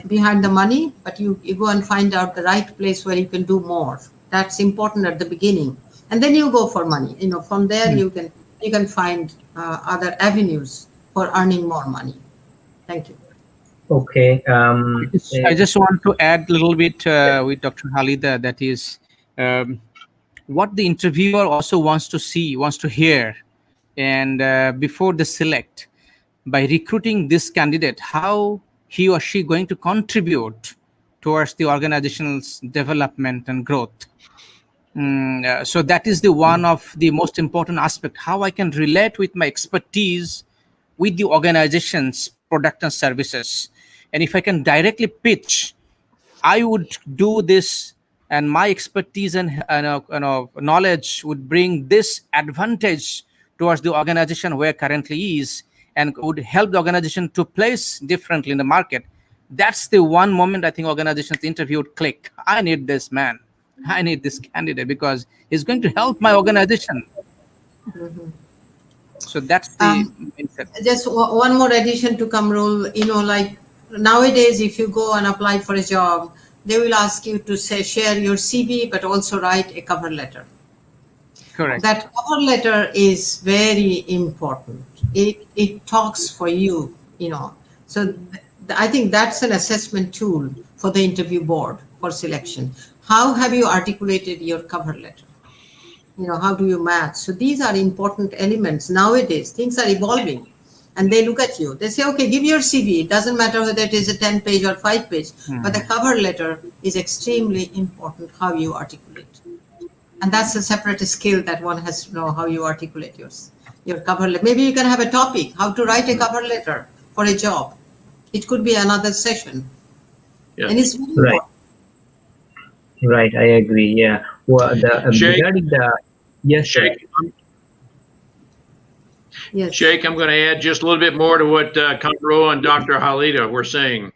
Speaker 4: behind the money, but you go and find out the right place where you can do more. That's important at the beginning, and then you go for money. From there you can find other avenues for earning more money. Thank you.
Speaker 1: Okay.
Speaker 2: I just want to add a little bit with Dr. Halida, that is what the interviewer also wants to see, wants to hear, and before they select, by recruiting this candidate, how he or she going to contribute towards the organization's development and growth. So that is the one of the most important aspect, how I can relate with my expertise with the organization's product and services. And if I can directly pitch, I would do this, and my expertise and knowledge would bring this advantage towards the organization where currently is, and would help the organization to place differently in the market. That's the one moment I think organizations interview would click. I need this man. I need this candidate because he's going to help my organization. So that's the
Speaker 4: Um,
Speaker 2: mindset.
Speaker 4: just one more addition to Kamrul, like nowadays, if you go and apply for a job, they will ask you to share your CV, but also write a cover letter.
Speaker 2: Correct.
Speaker 4: That cover letter is very important. It talks for you, So I think that's an assessment tool for the interview board for selection. How have you articulated your cover letter? How do you match? So these are important elements. Nowadays things are evolving, and they look at you. They say, okay, give your CV. It doesn't matter whether it is a 10-page or 5-page, but the cover letter is extremely important, how you articulate. And that's a separate skill that one has to know, how you articulate your cover letter. Maybe you can have a topic, how to write a cover letter for a job. It could be another session.
Speaker 5: Yeah.
Speaker 4: And it's very
Speaker 1: Right.
Speaker 4: important.
Speaker 1: Right, I agree. Yeah. Well, regarding the yes, sir.
Speaker 4: Yes.
Speaker 5: Sheikh, I'm going to add just a little bit more to what Kamro and Dr. Halida were saying.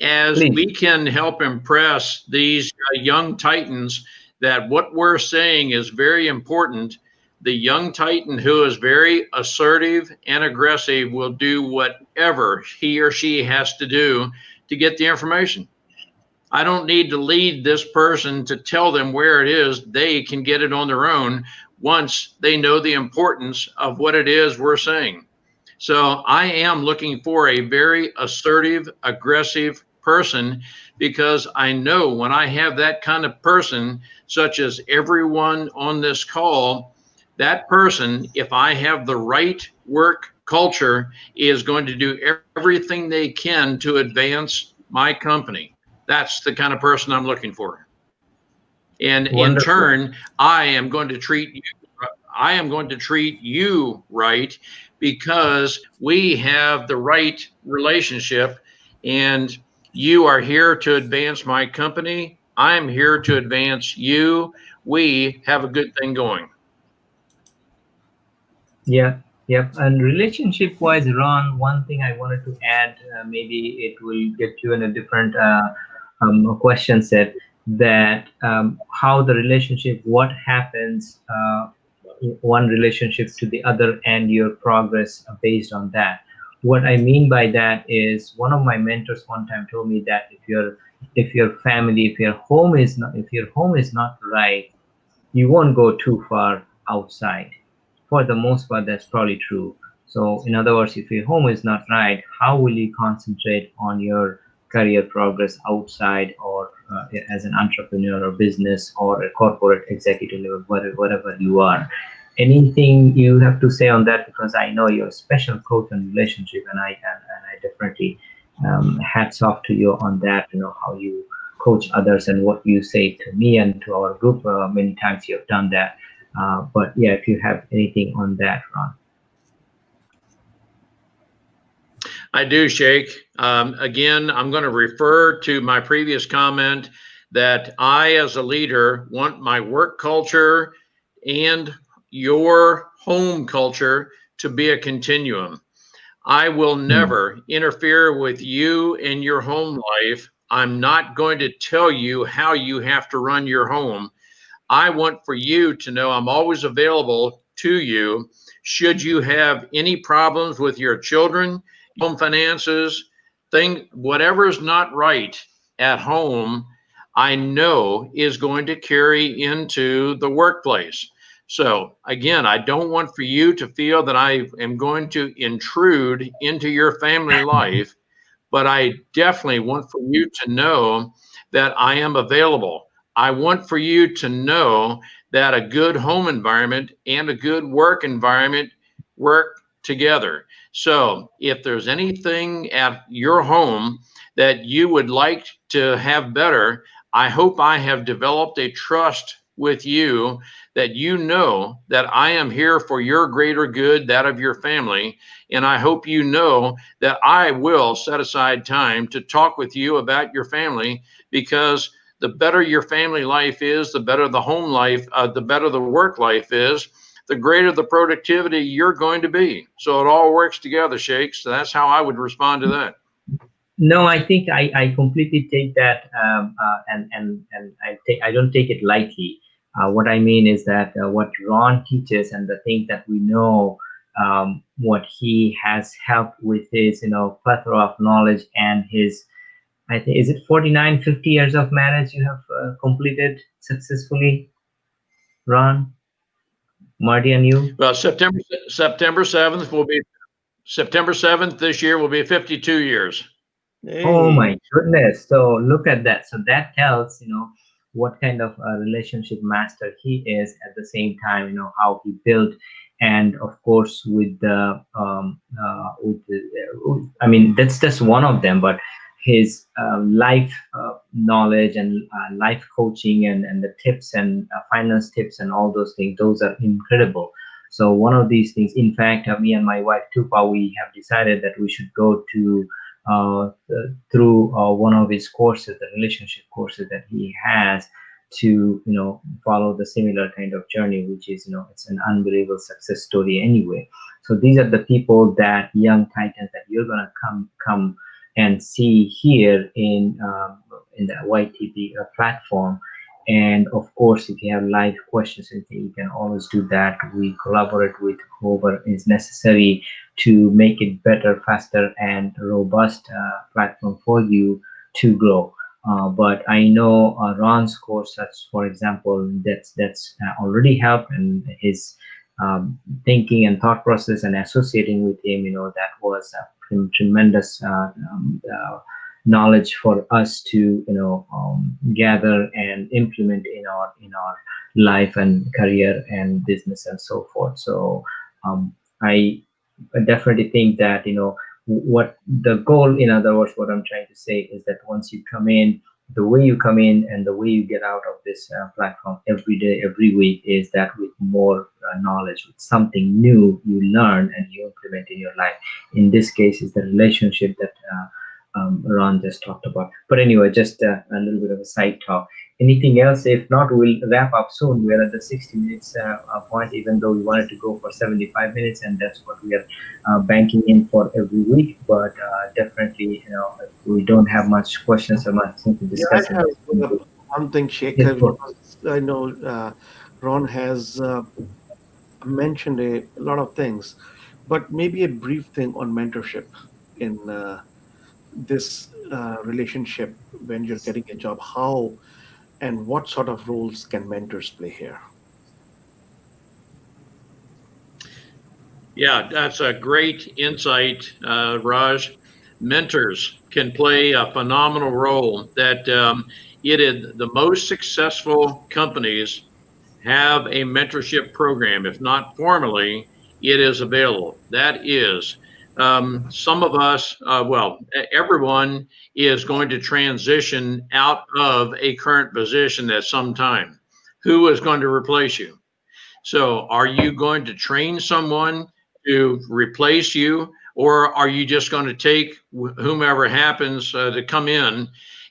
Speaker 5: As
Speaker 1: Please.
Speaker 5: we can help impress these young titans that what we're saying is very important, the young titan who is very assertive and aggressive will do whatever he or she has to do to get the information. I don't need to lead this person to tell them where it is. They can get it on their own once they know the importance of what it is we're saying. So I am looking for a very assertive, aggressive person, because I know when I have that kind of person, such as everyone on this call, that person, if I have the right work culture, is going to do everything they can to advance my company. That's the kind of person I'm looking for. And in
Speaker 1: Wonderful.
Speaker 5: turn, I am going to treat you right, because we have the right relationship, and you are here to advance my company. I'm here to advance you. We have a good thing going.
Speaker 1: Yeah, yep. And relationship-wise, Ron, one thing I wanted to add, maybe it will get you in a different question set, that how the relationship, what happens, one relationship to the other, and your progress based on that. What I mean by that is, one of my mentors one time told me that if your family, if your home is not right, you won't go too far outside. For the most part, that's probably true. So in other words, if your home is not right, how will you concentrate on your career progress outside, or as an entrepreneur or business or a corporate executive level, whatever you are? Anything you have to say on that? Because I know you're a special coach on relationship, and I definitely hats off to you on that. How you coach others and what you say to me and to our group. Many times you have done that. But yeah, if you have anything on that, Ron.
Speaker 5: I do, Sheikh. Again, I'm going to refer to my previous comment that I, as a leader, want my work culture and your home culture to be a continuum. I will never interfere with you in your home life. I'm not going to tell you how you have to run your home. I want for you to know I'm always available to you should you have any problems with your children, home finances, whatever is not right at home, I know is going to carry into the workplace. So again, I don't want for you to feel that I am going to intrude into your family life, but I definitely want for you to know that I am available. I want for you to know that a good home environment and a good work environment work together. So if there's anything at your home that you would like to have better, I hope I have developed a trust with you that you know that I am here for your greater good, that of your family. And I hope you know that I will set aside time to talk with you about your family, because the better your family life is, the better the home life, the better the work life is, the greater the productivity you're going to be. So it all works together, Sheikh. So that's how I would respond to that.
Speaker 1: No, I think I completely take that, and I don't take it lightly. What I mean is that what Ron teaches and the things that we know, what he has helped with his plethora of knowledge, and his, I think, is it 49, 50 years of marriage you have completed successfully, Ron, Marty, and you?
Speaker 5: Well, September 7th will be September 7th this year will be 52 years.
Speaker 1: Oh my goodness. So look at that. So that tells, what kind of a relationship master he is. At the same time, how he built And of course, I mean, that's just one of them, but his life knowledge and life coaching and the tips and finance tips and all those things, those are incredible. So one of these things, in fact, me and my wife Tupa, we have decided that we should go to through one of his courses, the relationship courses that he has, to follow the similar kind of journey, which is it's an unbelievable success story anyway. So these are the people, that young titans, that you're gonna come and see here in the YTP platform. And of course, if you have live questions, you can always do that. We collaborate with whoever is necessary to make it better, faster, and robust platform for you to grow. But I know Ron's course, that's for example, that's already helped, and his thinking and thought process and associating with him, that was a tremendous knowledge for us to gather and implement in our life and career and business and so forth. So I definitely think that what the goal, in other words, what I'm trying to say is that once you come in, the way you come in and the way you get out of this platform every day, every week, is that with more knowledge, with something new you learn and you implement in your life. In this case, is the relationship that Ron just talked about. But anyway, just a little bit of a side talk. Anything else? If not, we'll wrap up soon. We're at the 60 minutes point, even though we wanted to go for 75 minutes, and that's what we are banking in for every week. But definitely, if we don't have much questions or much thing to
Speaker 3: Yeah, I
Speaker 1: discuss,
Speaker 3: have one thing,
Speaker 1: yes,
Speaker 3: Shekhar, because I know Ron has mentioned a lot of things, but maybe a brief thing on mentorship in this relationship when you're getting a job. How and what sort of roles can mentors play here?
Speaker 5: Yeah, that's a great insight, Raj. Mentors can play a phenomenal role. That it is the most successful companies have a mentorship program. If not formally, it is available. That is, some of us, everyone is going to transition out of a current position at some time. Who is going to replace you? So, are you going to train someone to replace you, or are you just going to take whomever happens to come in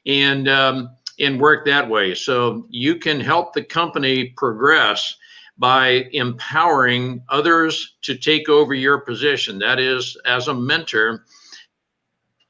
Speaker 5: and work that way? So you can help the company progress by empowering others to take over your position. That is, as a mentor,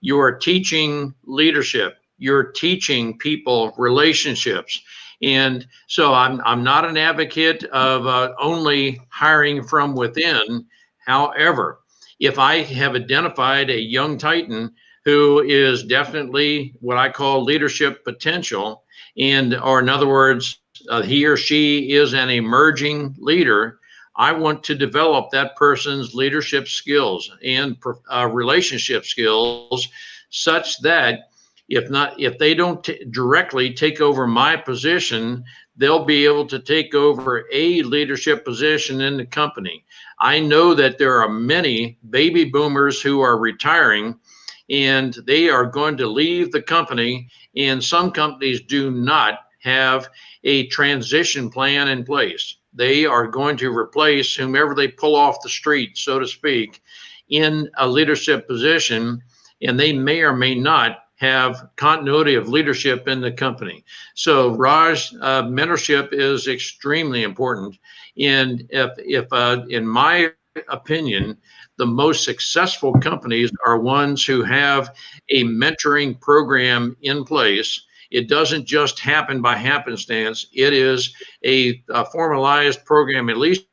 Speaker 5: you're teaching leadership, you're teaching people relationships. And so I'm not an advocate of only hiring from within. However, if I have identified a young titan who is definitely what I call leadership potential, and or in other words, he or she is an emerging leader, I want to develop that person's leadership skills and relationship skills such that if they don't directly take over my position, they'll be able to take over a leadership position in the company. I know that there are many baby boomers who are retiring and they are going to leave the company, and some companies do not have a transition plan in place. They are going to replace whomever they pull off the street, so to speak, in a leadership position, and they may or may not have continuity of leadership in the company. So, Raj, mentorship is extremely important. And if in my opinion, the most successful companies are ones who have a mentoring program in place. It doesn't just happen by happenstance. It is a formalized program, at least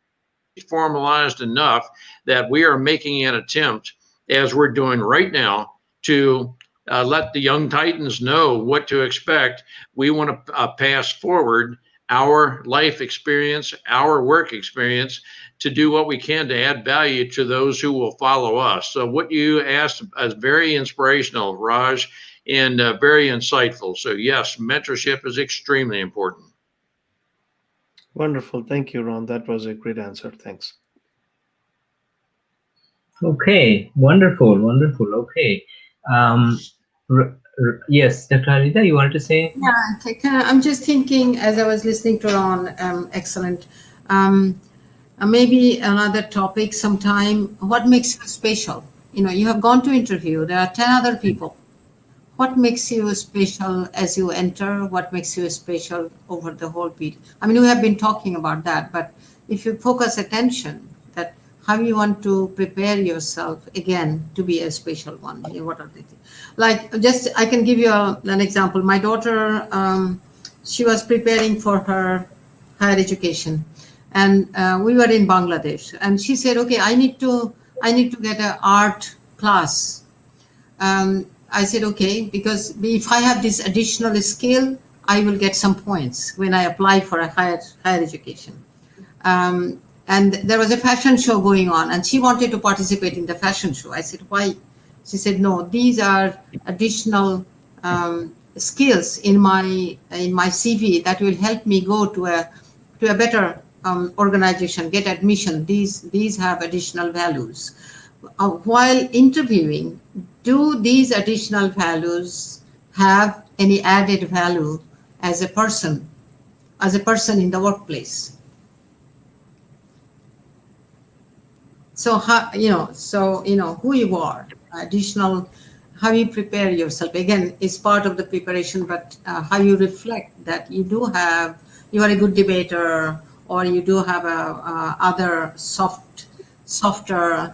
Speaker 5: formalized enough that we are making an attempt, as we're doing right now, to let the young titans know what to expect. We want to pass forward our life experience, our work experience, to do what we can to add value to those who will follow us. So, what you asked is very inspirational, Raj, and very insightful. So, yes, mentorship is extremely important.
Speaker 3: Wonderful. Thank you, Ron. That was a great answer. Thanks.
Speaker 1: Okay, wonderful, wonderful. Okay. Um, yes, Dr. Harita, you wanted to say anything?
Speaker 4: Yeah, I'm just thinking as I was listening to Ron, excellent. Um, Maybe another topic sometime. What makes you special? You have gone to interview. There are 10 other people. What makes you special as you enter? What makes you special over the whole period? I mean, we have been talking about that, but if you focus attention, that how you want to prepare yourself again to be a special one. What are the things? Like, just I can give you an example. My daughter, she was preparing for her higher education, and we were in Bangladesh, and she said, "Okay, I need to get an art class." I said, okay, because if I have this additional skill, I will get some points when I apply for a higher education. And there was a fashion show going on, and she wanted to participate in the fashion show. I said, why? She said, no, these are additional skills in my CV that will help me go to a better organization, get admission. These have additional values. While interviewing, do these additional values have any added value as a person, in the workplace? So who you are, additional, how you prepare yourself again is part of the preparation, but how you reflect that you are a good debater, or you do have other softer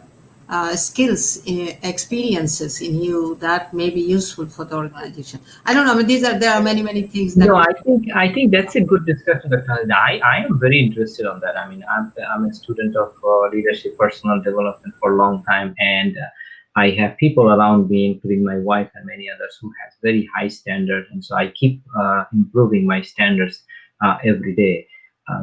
Speaker 4: skills, experiences in you that may be useful for the organization. I don't know. I mean, there are many things that
Speaker 1: No,
Speaker 4: we.
Speaker 1: I think that's a good discussion, Dr. Khalid. I am very interested on that. I mean, I'm a student of leadership, personal development for a long time, and I have people around me, including my wife and many others, who has very high standards, and so I keep improving my standards every day.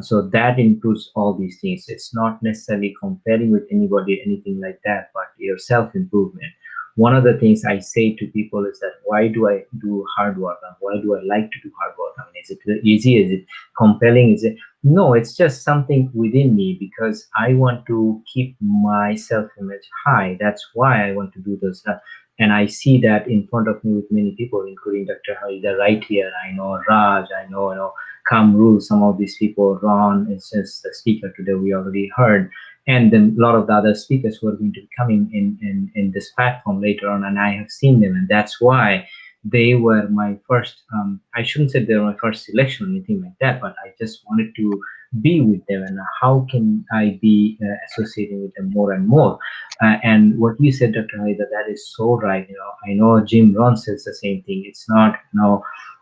Speaker 1: So that includes all these things. It's not necessarily comparing with anybody, anything like that, but your self improvement. One of the things I say to people is that why do I do hard work, and why do I like to do hard work? I mean, is it easy? Is it compelling? Is it no? It's just something within me because I want to keep my self-image high. That's why I want to do this. And I see that in front of me with many people, including Dr. Harida right here. I know Raj. I know Kamrul. Some of these people. Ron is just the speaker today. We already heard, and then a lot of the other speakers who are going to be coming in this platform later on, and I have seen them, and that's why they were my first. I shouldn't say they were my first selection or anything like that, but I just wanted to be with them, and how can I be associating with them more and more. And what you said, Dr. Haida, that is so right. I know Jim Rohn says the same thing. It's not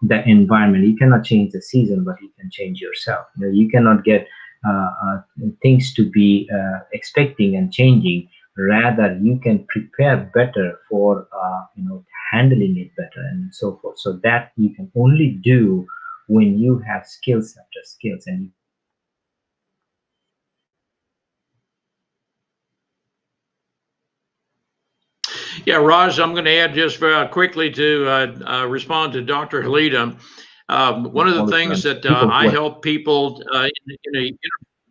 Speaker 1: the environment. You cannot change the season, but you can change yourself. You cannot get things to be expecting and changing. Rather, you can prepare better for handling it better and so forth. So that you can only do when you have skills after skills, and
Speaker 5: Yeah, Raj, I'm going to add just very quickly to respond to Dr. Halida. One of the
Speaker 1: always
Speaker 5: things
Speaker 1: learns
Speaker 5: that
Speaker 1: people
Speaker 5: I
Speaker 1: who are
Speaker 5: help people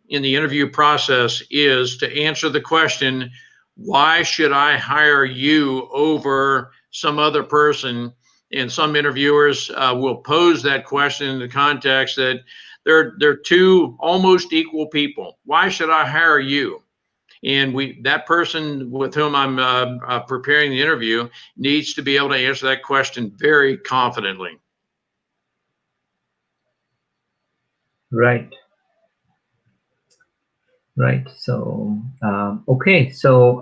Speaker 5: in the interview process is to answer the question, why should I hire you over some other person? And some interviewers will pose that question in the context that they're two almost equal people. Why should I hire you? And that person with whom I'm preparing the interview needs to be able to answer that question very confidently.
Speaker 1: right. Right. So, okay. So,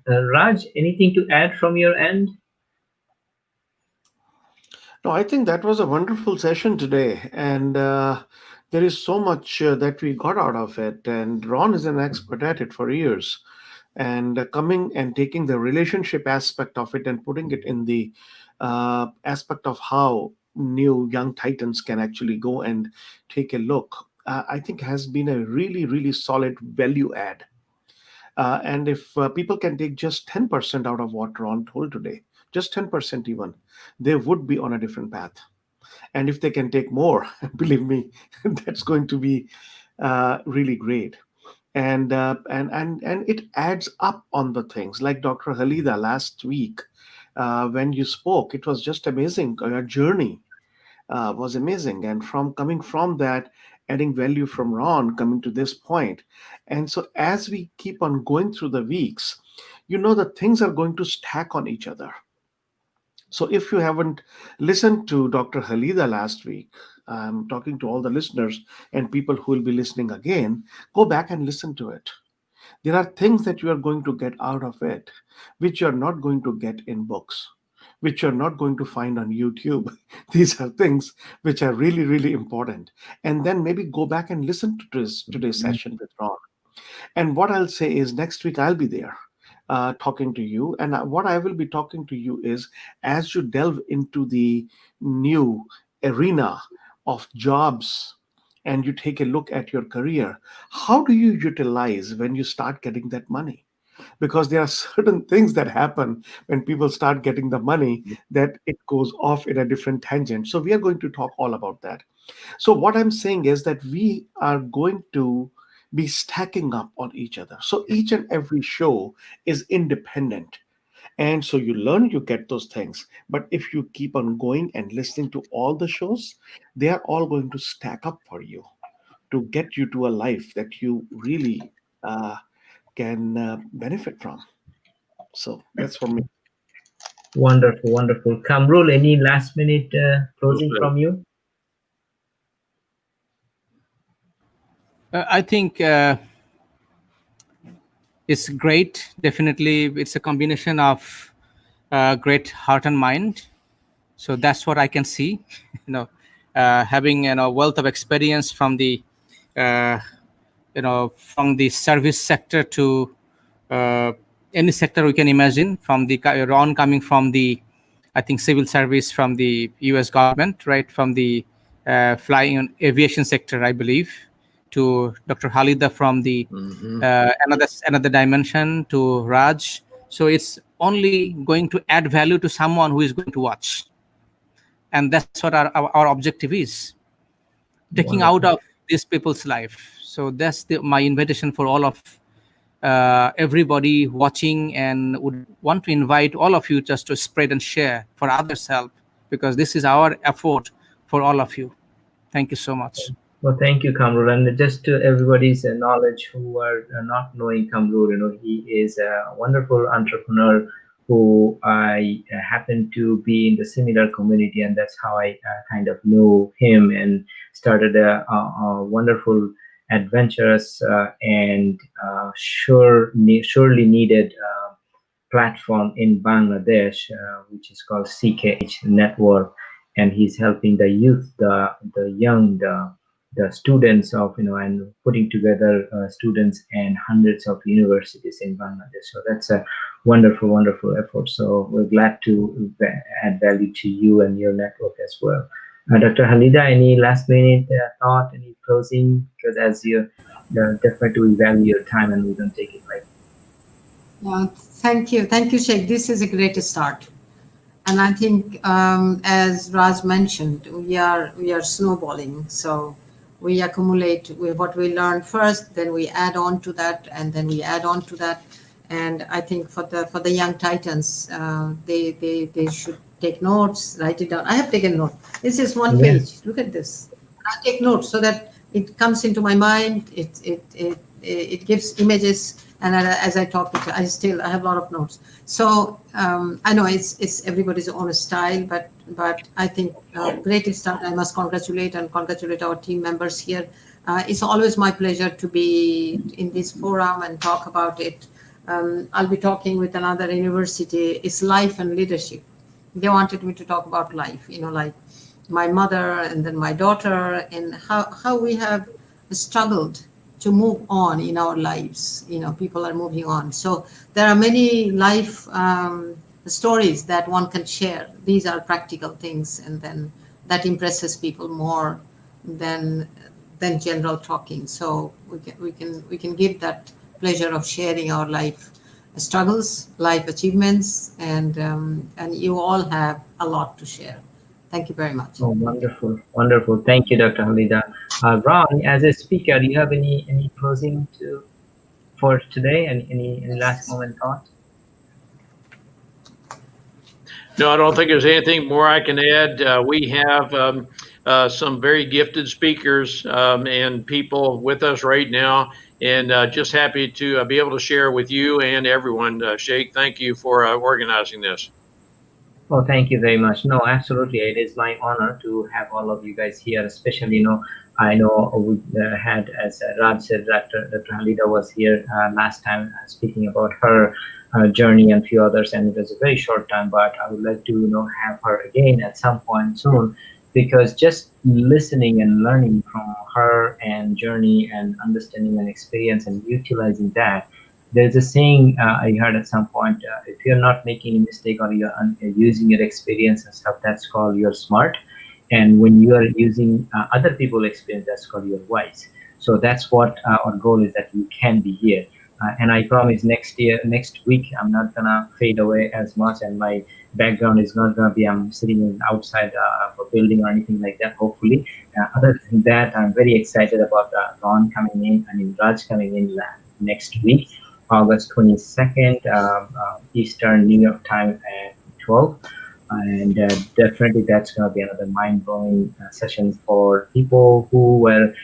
Speaker 1: Raj, anything to add from your end?
Speaker 3: No, I think that was a wonderful session today, and there is so much that we got out of it. And Ron is an expert at it for years, and coming and taking the relationship aspect of it and putting it in the aspect of how new young titans can actually go and take a look. I think has been a really, really solid value add. And if people can take just 10% out of what Ron told today, just 10% even, they would be on a different path. And if they can take more, believe me, that's going to be really great. and it adds up on the things. Like Dr. Halida last week, when you spoke, it was just amazing. Your journey was amazing, and from coming from that, adding value from Ron, coming to this point. And so as we keep on going through the weeks, the things are going to stack on each other. So if you haven't listened to Dr. Halida last week, I'm talking to all the listeners and people who will be listening again, go back and listen to it. There are things that you are going to get out of it, which you're not going to get in books, which you're not going to find on YouTube. These are things which are really, really important. And then maybe go back and listen to today's session with Ron. And what I'll say is next week I'll be there talking to you. And what I will be talking to you is as you delve into the new arena of jobs and you take a look at your career, how do you utilize when you start getting that money? Because there are certain things that happen when people start getting the money that it goes off in a different tangent. So we are going to talk all about that. So what I'm saying is that we are going to be stacking up on each other. So each and every show is independent. And so you learn, you get those things. But if you keep on going and listening to all the shows, they are all going to stack up for you to get you to a life that you really can benefit from. So that's for me.
Speaker 1: Wonderful, wonderful. Kamrul, any last minute closing from you?
Speaker 2: I think it's great. Definitely, it's a combination of great heart and mind. So that's what I can see. You know, having wealth of experience from the uh, from the service sector to any sector we can imagine. From the Ron coming from the, I think, civil service from the U.S. government, right? From the flying and aviation sector, I believe, to Dr. Halida from the another dimension to Raj. So it's only going to add value to someone who is going to watch, and that's what our objective is, taking out
Speaker 1: Wonderful.
Speaker 2: of these people's life. So that's my invitation for all of everybody watching, and would want to invite all of you just to spread and share for others' help, because this is our effort for all of you. Thank you so much.
Speaker 1: Well, thank you, Kamrul. And just to everybody's knowledge who are not knowing Kamrul, he is a wonderful entrepreneur who I happen to be in the similar community, and that's how I kind of know him and started a wonderful, adventurous, and surely needed platform in Bangladesh, which is called CKH Network, and he's helping the youth, the young, the students of and putting together students and hundreds of universities in Bangladesh. So that's a wonderful, wonderful effort. So we're glad to add value to you and your network as well. Dr. Halida, any last minute thought, any closing? Because as you definitely value your time and we don't take it lightly.
Speaker 4: Thank you, Sheikh. This is a great start, and I think, as Raj mentioned, we are snowballing. So we accumulate what we learn first, then we add on to that, and then we add on to that. And I think for the young titans, they should take notes, write it down. I have taken note. This is one page. Look at this. I take notes so that it comes into my mind. It gives images, and as I talk, I have a lot of notes. So I know it's everybody's own style, but I think great start. I must congratulate our team members here. It's always my pleasure to be in this forum and talk about it. I'll be talking with another university. It's life and leadership. They wanted me to talk about life, like my mother and then my daughter, and how we have struggled to move on in our lives. People are moving on. So there are many life stories that one can share. These are practical things, and then that impresses people more than general talking. So we can give that pleasure of sharing our life struggles, life achievements, and you all have a lot to share. Thank you very much.
Speaker 1: Oh, wonderful, wonderful. Thank you, Dr. Halida. Ron, as a speaker, do you have any closing to for today? Any last moment thoughts?
Speaker 5: No, I don't think there's anything more I can add. We have some very gifted speakers and people with us right now, and just happy to be able to share with you and everyone. Sheikh, thank you for organizing this.
Speaker 1: Oh, thank you very much. No, absolutely. It is my honor to have all of you guys here, especially, I know we had, as Raj said, Dr. Halida was here last time speaking about her journey and few others, and it was a very short time, but I would like to, have her again at some point soon, because just listening and learning from her and journey and understanding and experience and utilizing that, there's a saying I heard at some point: if you're not making a mistake or you're using your experience and stuff, that's called you're smart. And when you are using other people's experience, that's called you're wise. So that's what our goal is, that you can be here. And I promise next week, I'm not gonna fade away as much, and my background is not gonna be I'm sitting outside of a building or anything like that. Hopefully, other than that, I'm very excited about Ron coming in. I mean, Raj coming in next week. August 22nd, Eastern New York time at 12. And definitely that's going to be another mind-blowing session for people who were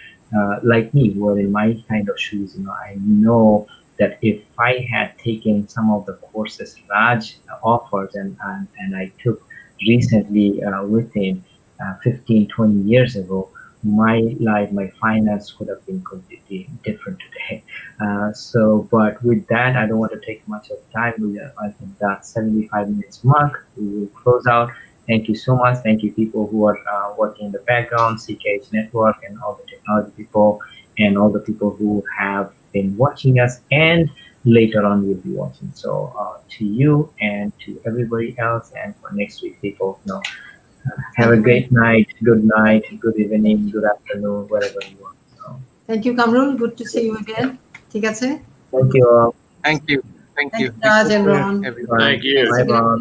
Speaker 1: like me, who were in my kind of shoes. I know that if I had taken some of the courses Raj offers, and I took recently with him 15, 20 years ago, my life, my finance could have been completely different today. But with that, I don't want to take much of time. We are at that 75 minutes mark. We will close out. Thank you so much. Thank you, people who are working in the background, CKH Network, and all the technology people, and all the people who have been watching us, and later on will be watching. So to you and to everybody else, and for next week, people, have a great night, good evening, good afternoon, wherever you are. So,
Speaker 4: Thank you, Kamrul. Good to see you again. ঠিক আছে?
Speaker 1: thank you all.
Speaker 2: Thank you. Thank
Speaker 4: Thank
Speaker 2: you.
Speaker 4: you, Raj
Speaker 2: Take
Speaker 4: and
Speaker 2: care,
Speaker 4: Ron.
Speaker 2: everyone.
Speaker 5: Thank you.
Speaker 1: Bye, Ron.